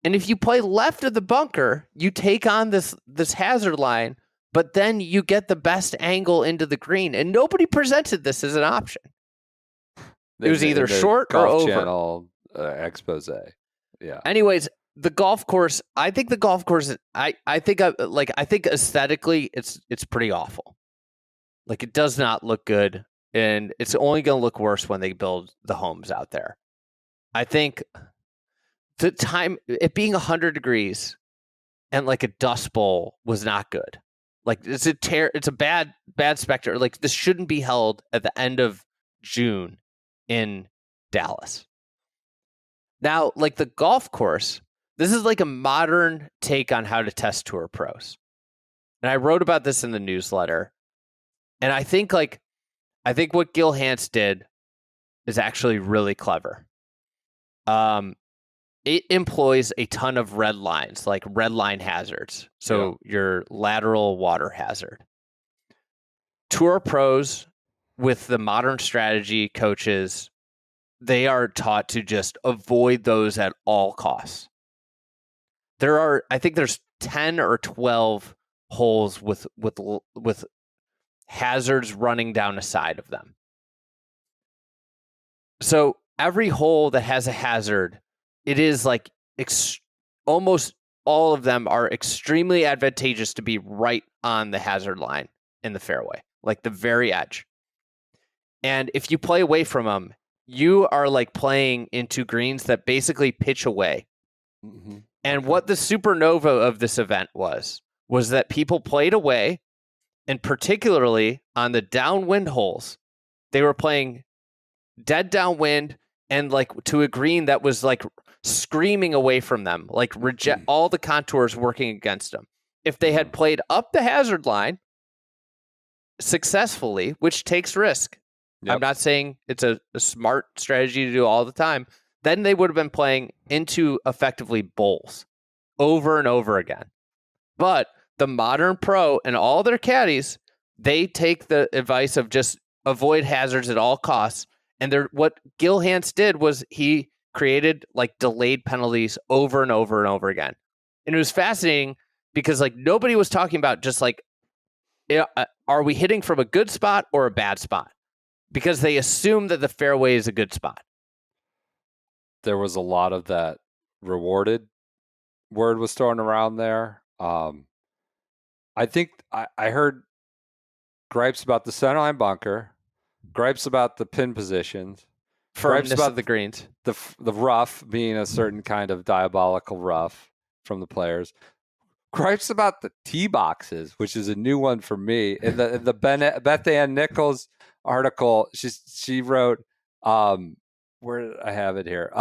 And if you play left of the bunker, you take on this hazard line, but then you get the best angle into the green. And nobody presented this as an option. It was either short or over. Channel expose. Yeah. Anyways, the golf course. I think aesthetically, it's pretty awful. Like, it does not look good, and it's only going to look worse when they build the homes out there. I think the time it being 100 degrees and like a dust bowl was not good. Like, it's a bad spectacle. Like, this shouldn't be held at the end of June in Dallas. Now, like the golf course, this is like a modern take on how to test tour pros. And I wrote about this in the newsletter. And I think what Gil Hanse did is actually really clever. It employs a ton of red lines, like red line hazards. So your lateral water hazard. Tour pros with the modern strategy coaches, they are taught to just avoid those at all costs. I think there's 10 or 12 holes with hazards running down the side of them. So every hole that has a hazard, it is like almost all of them are extremely advantageous to be right on the hazard line in the fairway, like the very edge. And if you play away from them, you are like playing into greens that basically pitch away. Mm-hmm. And what the supernova of this event was that people played away, and particularly on the downwind holes, they were playing dead downwind and like to a green that was like screaming away from them, like reject all the contours working against them. If they had played up the hazard line successfully, which takes risk, I'm not saying it's a smart strategy to do all the time, then they would have been playing into effectively bowls over and over again. But the modern pro and all their caddies, they take the advice of just avoid hazards at all costs. And what Gil Hanse did was he created like delayed penalties over and over and over again. And it was fascinating because like nobody was talking about just like, are we hitting from a good spot or a bad spot? Because they assume that the fairway is a good spot. There was a lot of that rewarded word was thrown around there. I think I heard gripes about the centerline bunker, gripes about the pin positions, gripes about the greens, the rough being a certain kind of diabolical rough from the players. Gripes about the tee boxes, which is a new one for me. In the Beth Ann Nichols article, she wrote, where did I have it here?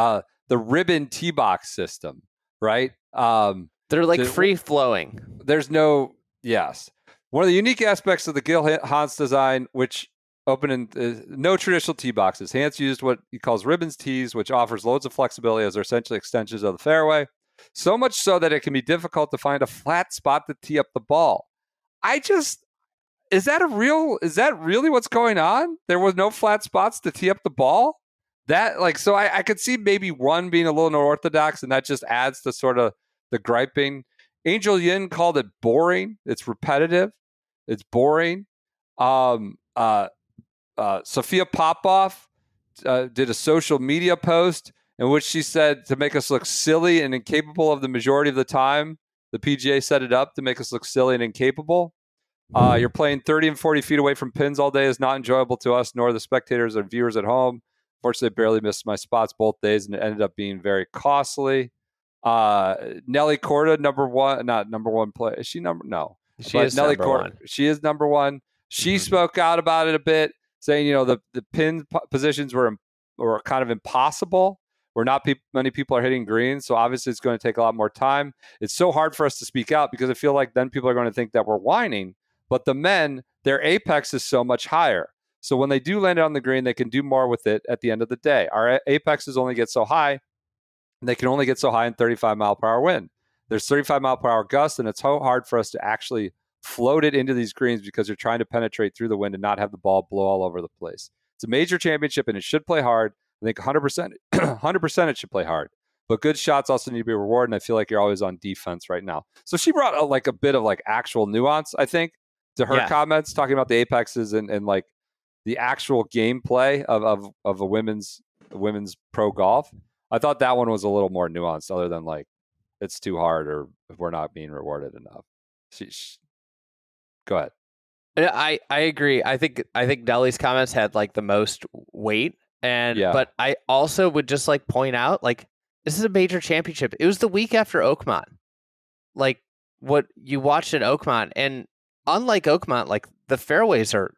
The ribbon tee box system, right? They're like free flowing. There's one of the unique aspects of the Gil Hanse design, which opened in no traditional tee boxes. Hanse used what he calls ribbons tees, which offers loads of flexibility as they're essentially extensions of the fairway. So much so that it can be difficult to find a flat spot to tee up the ball. Is that really what's going on? There was no flat spots to tee up the ball? So I could see maybe one being a little unorthodox, and that just adds to sort of the griping. Angel Yin called it boring. It's repetitive. It's boring. Sophia Popov did a social media post in which she said to make us look silly and incapable of the majority of the time. The PGA set it up to make us look silly and incapable. You're playing 30 and 40 feet away from pins all day is not enjoyable to us, nor the spectators or viewers at home. Fortunately, I barely missed my spots both days, and it ended up being very costly. Nelly Korda, number one, not number one play. Is she number? No, she is Nelly number Korda, one. She is number one. She spoke out about it a bit, saying, the pin positions were kind of impossible. Where not many people are hitting greens, so obviously it's going to take a lot more time. It's so hard for us to speak out because I feel like then people are going to think that we're whining. But the men, their apex is so much higher. So when they do land it on the green, they can do more with it at the end of the day. Our apexes only get so high, and they can only get so high in 35-mile-per-hour wind. There's 35-mile-per-hour gusts, and it's so hard for us to actually float it into these greens because you're trying to penetrate through the wind and not have the ball blow all over the place. It's a major championship, and it should play hard. I think 100% it should play hard. But good shots also need to be rewarded, and I feel like you're always on defense right now. So she brought a bit of actual nuance, I think, to her comments, talking about the apexes and the actual gameplay of a women's pro golf. I thought that one was a little more nuanced, other than it's too hard or we're not being rewarded enough. Go ahead. I agree. I think Nelly's comments had the most weight. But I also would just point out, this is a major championship. It was the week after Oakmont. What you watched in Oakmont, and unlike Oakmont, the fairways are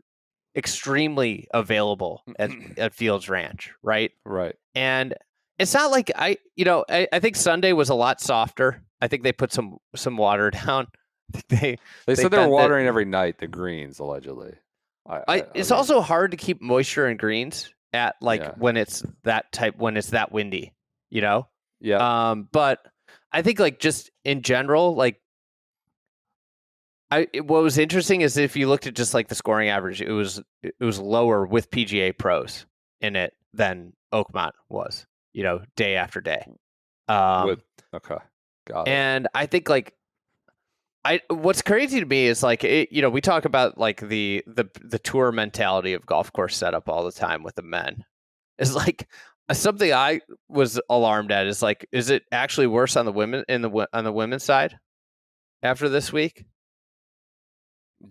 extremely available at Fields Ranch, right? Right. And it's not I think Sunday was a lot softer. I think they put some water down. They said they were watering every night, the greens, allegedly. It's also hard to keep moisture in greens at when it's that windy, Yeah. But I think just in general, what was interesting is if you looked at just the scoring average, it was lower with PGA pros in it than Oakmont was, day after day. Okay. Got it. And I think what's crazy to me is we talk about the tour mentality of golf course setup all the time with the men. It's something I was alarmed at is it actually worse on the women on the women's side after this week?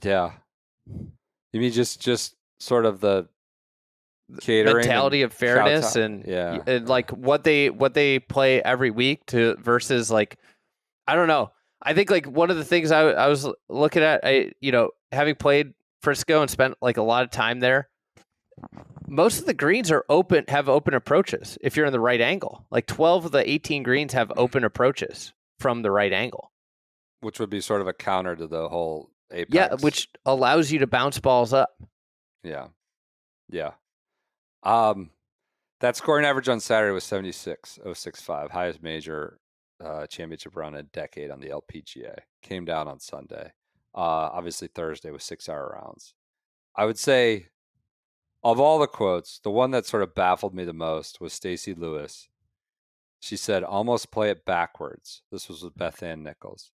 Yeah. You mean just sort of the catering mentality of fairness and what they play every week versus I don't know. I think one of the things I was looking at, having played Frisco and spent a lot of time there, most of the greens are have open approaches if you're in the right angle. 12 of the 18 greens have open approaches from the right angle. Which would be sort of a counter to the whole apex. Yeah, which allows you to bounce balls up. Yeah. Yeah. That scoring average on Saturday was 76.065, highest major championship round in a decade on the LPGA. Came down on Sunday. Obviously Thursday was 6-hour rounds. I would say of all the quotes, the one that sort of baffled me the most was Stacey Lewis. She said, "Almost play it backwards." This was with Beth Ann Nichols.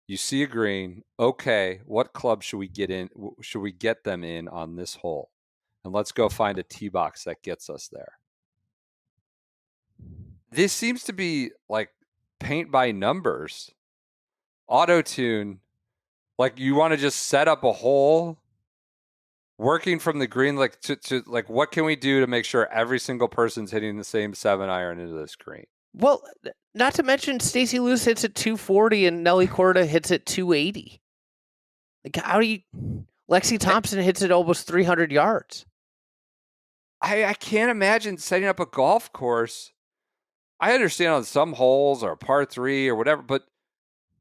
"You see a green. Okay, what club should we get in? Should we get them in on this hole? And let's go find a tee box that gets us there." This seems to be paint by numbers, auto tune. You want to just set up a hole, working from the green. What can we do to make sure every single person's hitting the same 7-iron into this green? Well, not to mention Stacey Lewis hits at 240 and Nelly Korda hits at 280. How do you? Lexi Thompson hits at almost 300 yards. I can't imagine setting up a golf course. I understand on some holes or a par 3 or whatever, but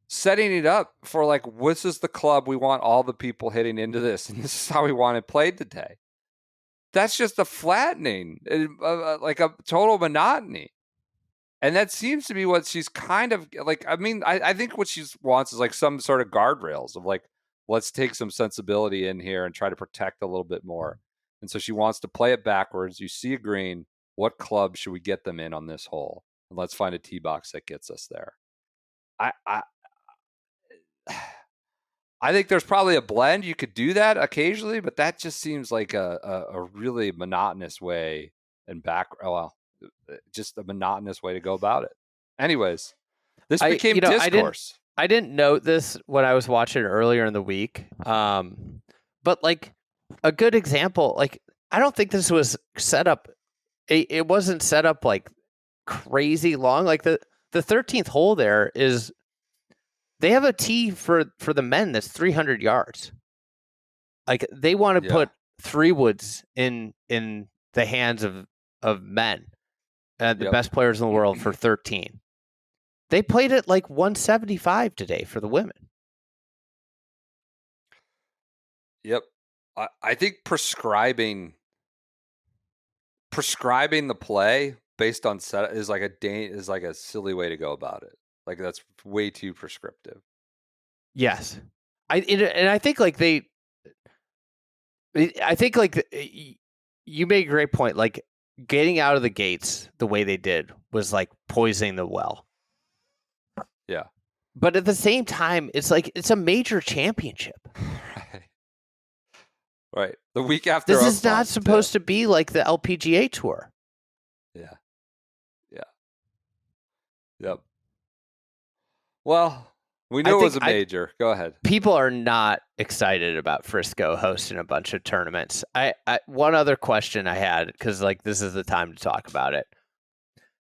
setting it up for this is the club we want all the people hitting into this, and this is how we want it played today. That's just a flattening, a total monotony. And that seems to be what she's kind of I think what she wants is some sort of guardrails of let's take some sensibility in here and try to protect a little bit more. And so she wants to play it backwards. You see a green. What club should we get them in on this hole? And let's find a tee box that gets us there. I think there's probably a blend. You could do that occasionally, but that just seems like a really monotonous way just a monotonous way to go about it. Anyways, this became discourse. I didn't note this when I was watching earlier in the week. But a good example, I don't think this was set up. It wasn't set up crazy long. the 13th hole there is they have a tee for the men that's 300 yards. Like they want to put 3 woods in the hands of men, the best players in the world for 13. They played it like 175 today for the women. Yep. I think prescribing the play based on set is like a silly way to go about it. Like that's way too prescriptive. Yes. I think like you made a great point. Like getting out of the gates the way they did was like poisoning the well. Yeah. But at the same time, it's like it's a major championship. Right. The week after this is not supposed to be like the LPGA tour. Yeah. Yep. Well, we knew it was a major. Go ahead. People are not excited about Frisco hosting a bunch of tournaments. I one other question I had, because like this is the time to talk about it.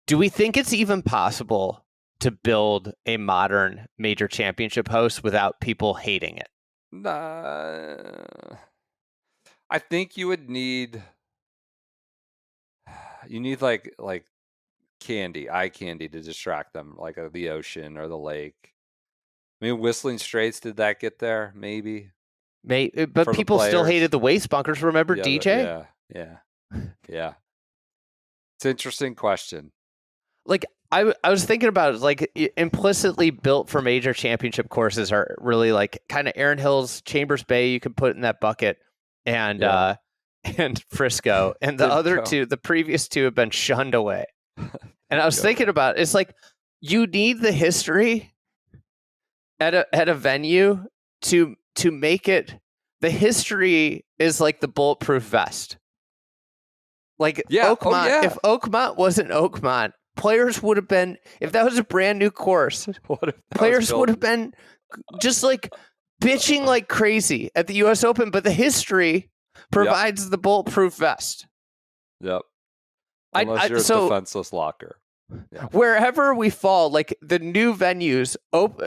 Do we think it's even possible to build a modern major championship host without people hating it? Nah. I think you would need like eye candy to distract them, like the ocean or the lake. I mean, Whistling Straits, did that get there? Maybe. But people still hated the waist bunkers. Remember DJ? Yeah. It's an interesting question. Like I was thinking about it, like implicitly built for major championship courses are really like kind of Erin Hills, Chambers Bay. You can put in that bucket, and Frisco, and the other two, the previous two have been shunned away. And I was thinking about it's like you need the history at a venue to make it. The history is like the bulletproof vest. Like Oakmont, if Oakmont wasn't Oakmont, players would have been, if that was a brand new course, players would have been just like bitching like crazy at the US Open, but the history provides the bulletproof vest. Yep. Unless you're a defenseless locker. Yeah. Wherever we fall, like the new venues,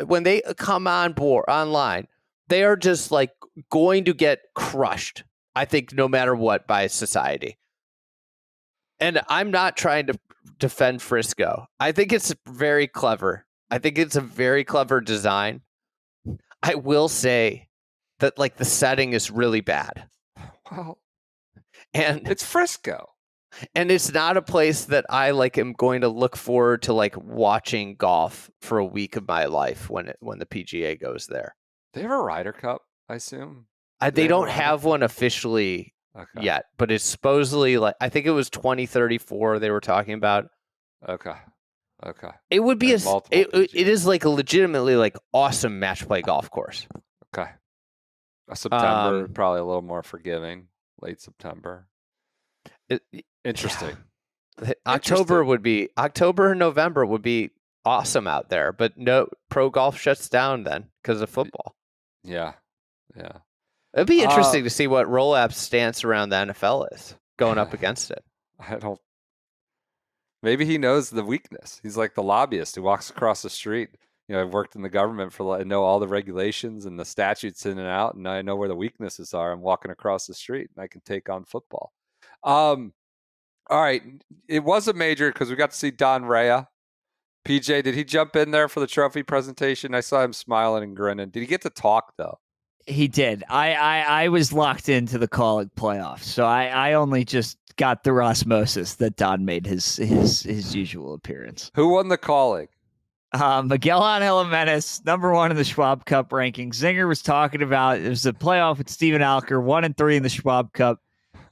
when they come on board online, they are just like going to get crushed, I think, no matter what, by society. And I'm not trying to defend Frisco. I think it's very clever. I think it's a very clever design. I will say that like the setting is really bad. Well, and it's Frisco. And it's not a place that I like am going to look forward to like watching golf for a week of my life when the PGA goes there. They have a Ryder Cup, I assume. They don't have one officially yet, but it's supposedly like I think it was 2034 they were talking about. Okay. It would be it is like a legitimately like awesome match play golf course. Okay. September, probably a little more forgiving. Late September. Interesting. October and November would be awesome out there, but no, pro golf shuts down then because of football. Yeah. It'd be interesting to see what roll-up's stance around the NFL is going up against it. Maybe he knows the weakness. He's like the lobbyist who walks across the street. I've worked in the government I know all the regulations and the statutes in and out, and I know where the weaknesses are. I'm walking across the street and I can take on football. All right. It was a major because we got to see Don Rea. PJ, did he jump in there for the trophy presentation? I saw him smiling and grinning. Did he get to talk though? He did. I was locked into the calling playoffs, so I only just got through osmosis that Don made his usual appearance. Who won the calling? Miguel Angel Jimenez, number 1 in the Schwab Cup ranking. Zinger was talking about it was a playoff with Steven Alker, 1-3 in the Schwab Cup.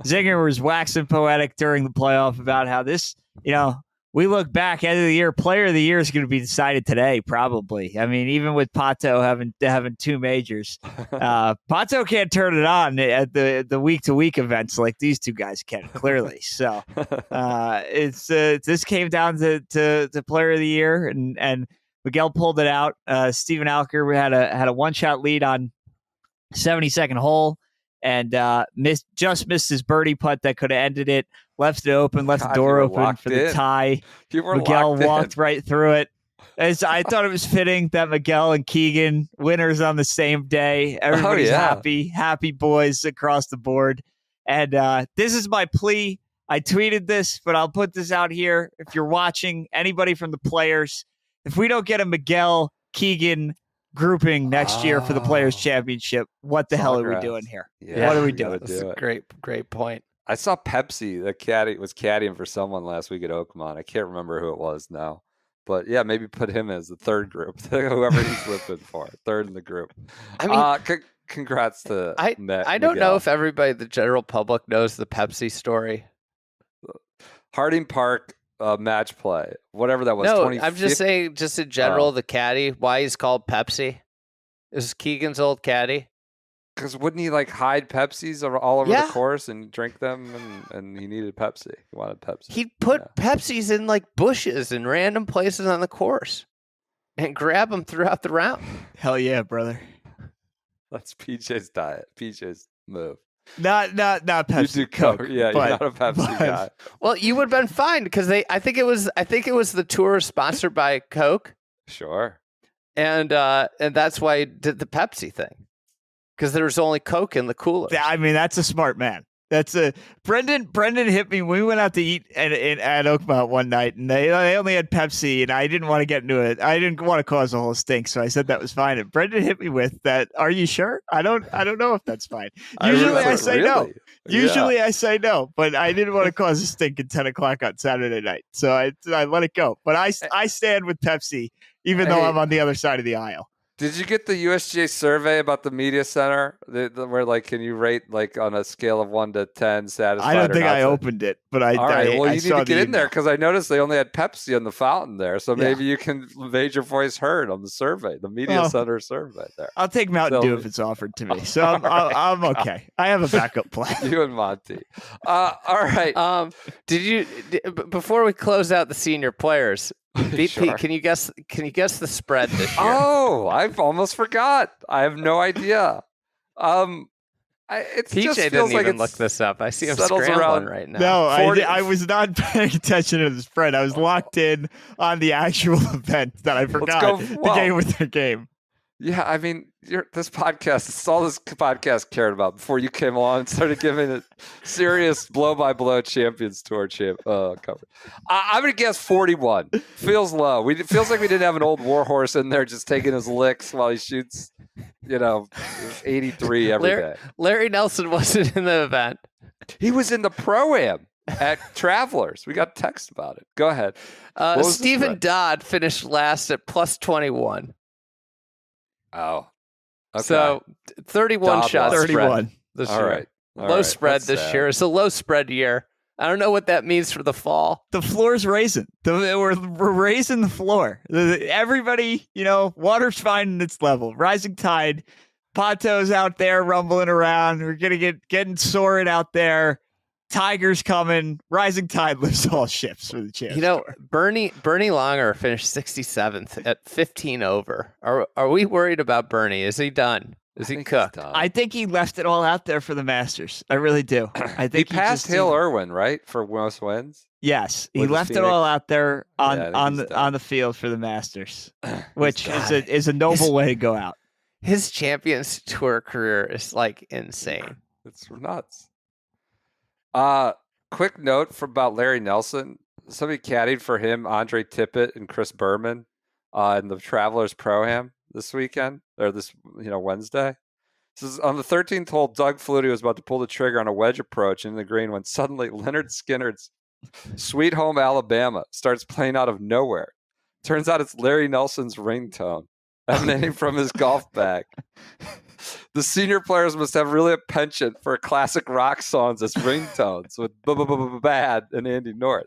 Zinger was waxing poetic during the playoff about how this, we look back end of the year, player of the year is going to be decided today, probably. I mean, even with Pato having 2 majors, Pato can't turn it on at the week-to-week events like these 2 guys can, clearly. So this came down to player of the year, and Miguel pulled it out. Steven Alker had a one-shot lead on 72nd hole. And just missed his birdie putt that could have ended it. Left it open, left the door open for the tie. Miguel walked right through it. I thought it was fitting that Miguel and Keegan winners on the same day. Everybody's happy boys across the board. And this is my plea. I tweeted this, but I'll put this out here. If you're watching, anybody from the players, if we don't get a Miguel Keegan grouping next year for the Players Championship, what the hell are we doing here? Yeah, what are we doing? That's a great point. I saw Pepsi, the caddy, was caddying for someone last week at Oakmont. I can't remember who it was now. But yeah, maybe put him as the third group, whoever he's looking for, third in the group. I mean, congrats to I don't know if everybody, the general public, knows the Pepsi story. Harding Park match play, whatever that was. No, I'm just saying, just in general, the caddy, why he's called Pepsi. Is Keegan's old caddy? Because wouldn't he hide Pepsis all over the course and drink them? And he needed Pepsi. He wanted Pepsi. He'd put Pepsis in bushes and random places on the course and grab them throughout the round. Hell yeah, brother. That's PJ's diet. PJ's move. Not Pepsi. You do Coke. Yeah, you're not a Pepsi guy. Well, you would have been fine because I think it was the tour sponsored by Coke. Sure. And that's why he did the Pepsi thing. Because there was only Coke in the cooler. I mean, that's a smart man. That's a Brendan hit me. We went out to eat at Oakmont one night, and they only had Pepsi, and I didn't want to get into it. I didn't want to cause a whole stink, so I said that was fine. And Brendan hit me with that. Are you sure? I don't know if that's fine. Usually I say no. Usually I say no, but I didn't want to cause a stink at 10 o'clock on Saturday night, so I let it go. But I stand with Pepsi, even though I'm on the other side of the aisle. Did you get the USGA survey about the media center? Where can you rate on a scale of 1 to 10 satisfied? I don't think I opened it, but I. All right, well, you need to get in email. there because I noticed they only had Pepsi on the fountain there, so maybe you can made your voice heard on the survey, the media center survey there. I'll take Mountain Dew if it's offered to me, so I'm okay. I have a backup plan. You and Monty. All right. Before we close out the senior players? BP, sure. Can you guess the spread this year? Oh, I've almost forgot. I have no idea. It PJ just didn't feels like even look this up. I see him settles scrambling around, right now. No, I was not paying attention to the spread. I was locked in on the actual event that I forgot the game with the game. Yeah, I mean, this podcast, it's all this podcast cared about before you came along and started giving it serious blow-by-blow Champions Tour coverage. I'm going to guess 41. Feels low. It feels like we didn't have an old warhorse in there just taking his licks while he shoots, 83 every day. Larry Nelson wasn't in the event. He was in the Pro-Am at Travelers. We got text about it. Go ahead. Stephen Dodd finished last at plus 21. Oh, okay. So 31 shots. 31 this all year. Right. Low spread this year. It's a low spread year. I don't know what that means for the fall. The floor's raising. We're raising the floor. Everybody, water's finding its level. Rising tide. Pato's out there rumbling around. We're gonna getting soaring out there. Tiger's coming. Rising tide lifts all ships for the Champions Tour. Bernie Longer finished 67th at 15 over. Are we worried about Bernie? Is he done? Is he cooked? I think he left it all out there for the Masters. I really do. I think he passed Hale Irwin, right, for most wins. Yes, he left it all out there on the field for the Masters, which is a noble way to go out. His Champions Tour career is insane. It's nuts. Quick note about Larry Nelson. Somebody caddied for him, Andre Tippett and Chris Berman, in the Travelers Pro-Am this weekend, or this Wednesday. This is on the 13th hole. Doug Flutie was about to pull the trigger on a wedge approach in the green when suddenly Leonard Skinner's "Sweet Home Alabama" starts playing out of nowhere. Turns out it's Larry Nelson's ringtone emanating from his golf bag. The senior players must have really a penchant for classic rock songs as ringtones with Bad and Andy North.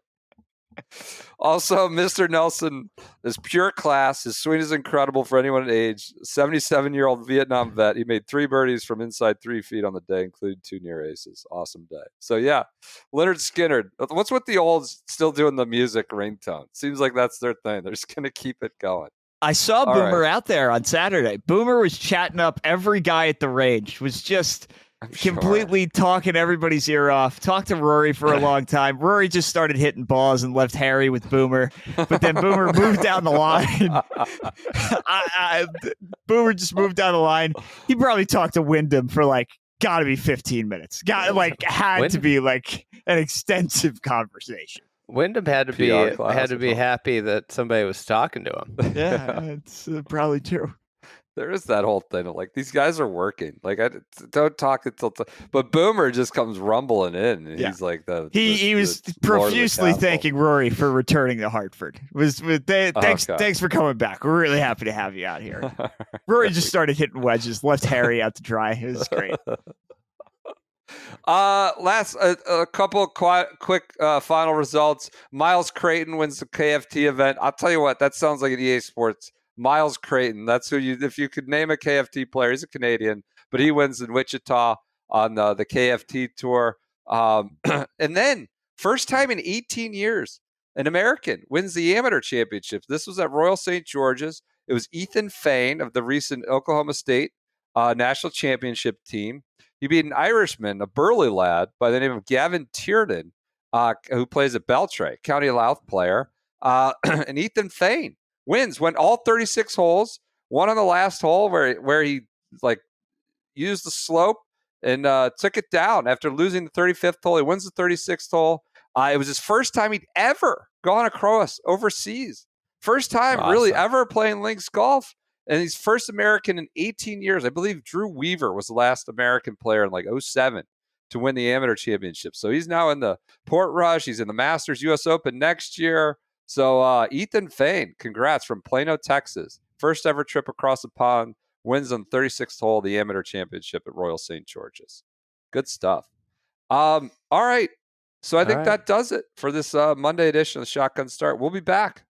Also, Mr. Nelson is pure class. His swing is incredible for anyone at age. 77-year-old Vietnam vet. He made 3 birdies from inside 3 feet on the day, including 2 near aces. Awesome day. So, yeah, Leonard Skinner. What's with the olds still doing the music ringtone? Seems like that's their thing. They're just going to keep it going. I saw Boomer out there on Saturday. Boomer was chatting up every guy at the range, was just completely talking everybody's ear off. Talked to Rory for a long time. Rory just started hitting balls and left Harry with Boomer, but then Boomer moved down the line. Boomer just moved down the line. He probably talked to Wyndham for got to be 15 minutes. Had to be an extensive conversation. Wyndham had to be happy that somebody was talking to him. Yeah, it's probably true. There is that whole thing of these guys are working. I don't talk until, but Boomer just comes rumbling in. And he's he was profusely thanking Rory for returning to Hartford. Thanks for coming back. We're really happy to have you out here. Rory just started hitting wedges, left Harry out to dry. It was great. A couple quick final results. Miles Creighton wins the KFT event. I'll tell you what, that sounds like an EA Sports. Miles Creighton, that's who if you could name a KFT player, he's a Canadian, but he wins in Wichita on the KFT tour. And then, first time in 18 years, an American wins the amateur championship. This was at Royal St. George's. It was Ethan Fain of the recent Oklahoma State national championship team. He beat an Irishman, a burly lad by the name of Gavin Tiernan, who plays at Beltray, County Louth player. And Ethan Fain went all 36 holes, won on the last hole where he used the slope and took it down after losing the 35th hole. He wins the 36th hole. It was his first time he'd ever gone across overseas. First time really ever playing links golf. And he's first American in 18 years. I believe Drew Weaver was the last American player in 2007 to win the amateur championship. So he's now in the Portrush. He's in the Masters US Open next year. So Ethan Fain, congrats, from Plano, Texas. First ever trip across the pond, wins on the 36th hole of the amateur championship at Royal St. George's. Good stuff. All right. So I think that does it for this Monday edition of the Shotgun Start. We'll be back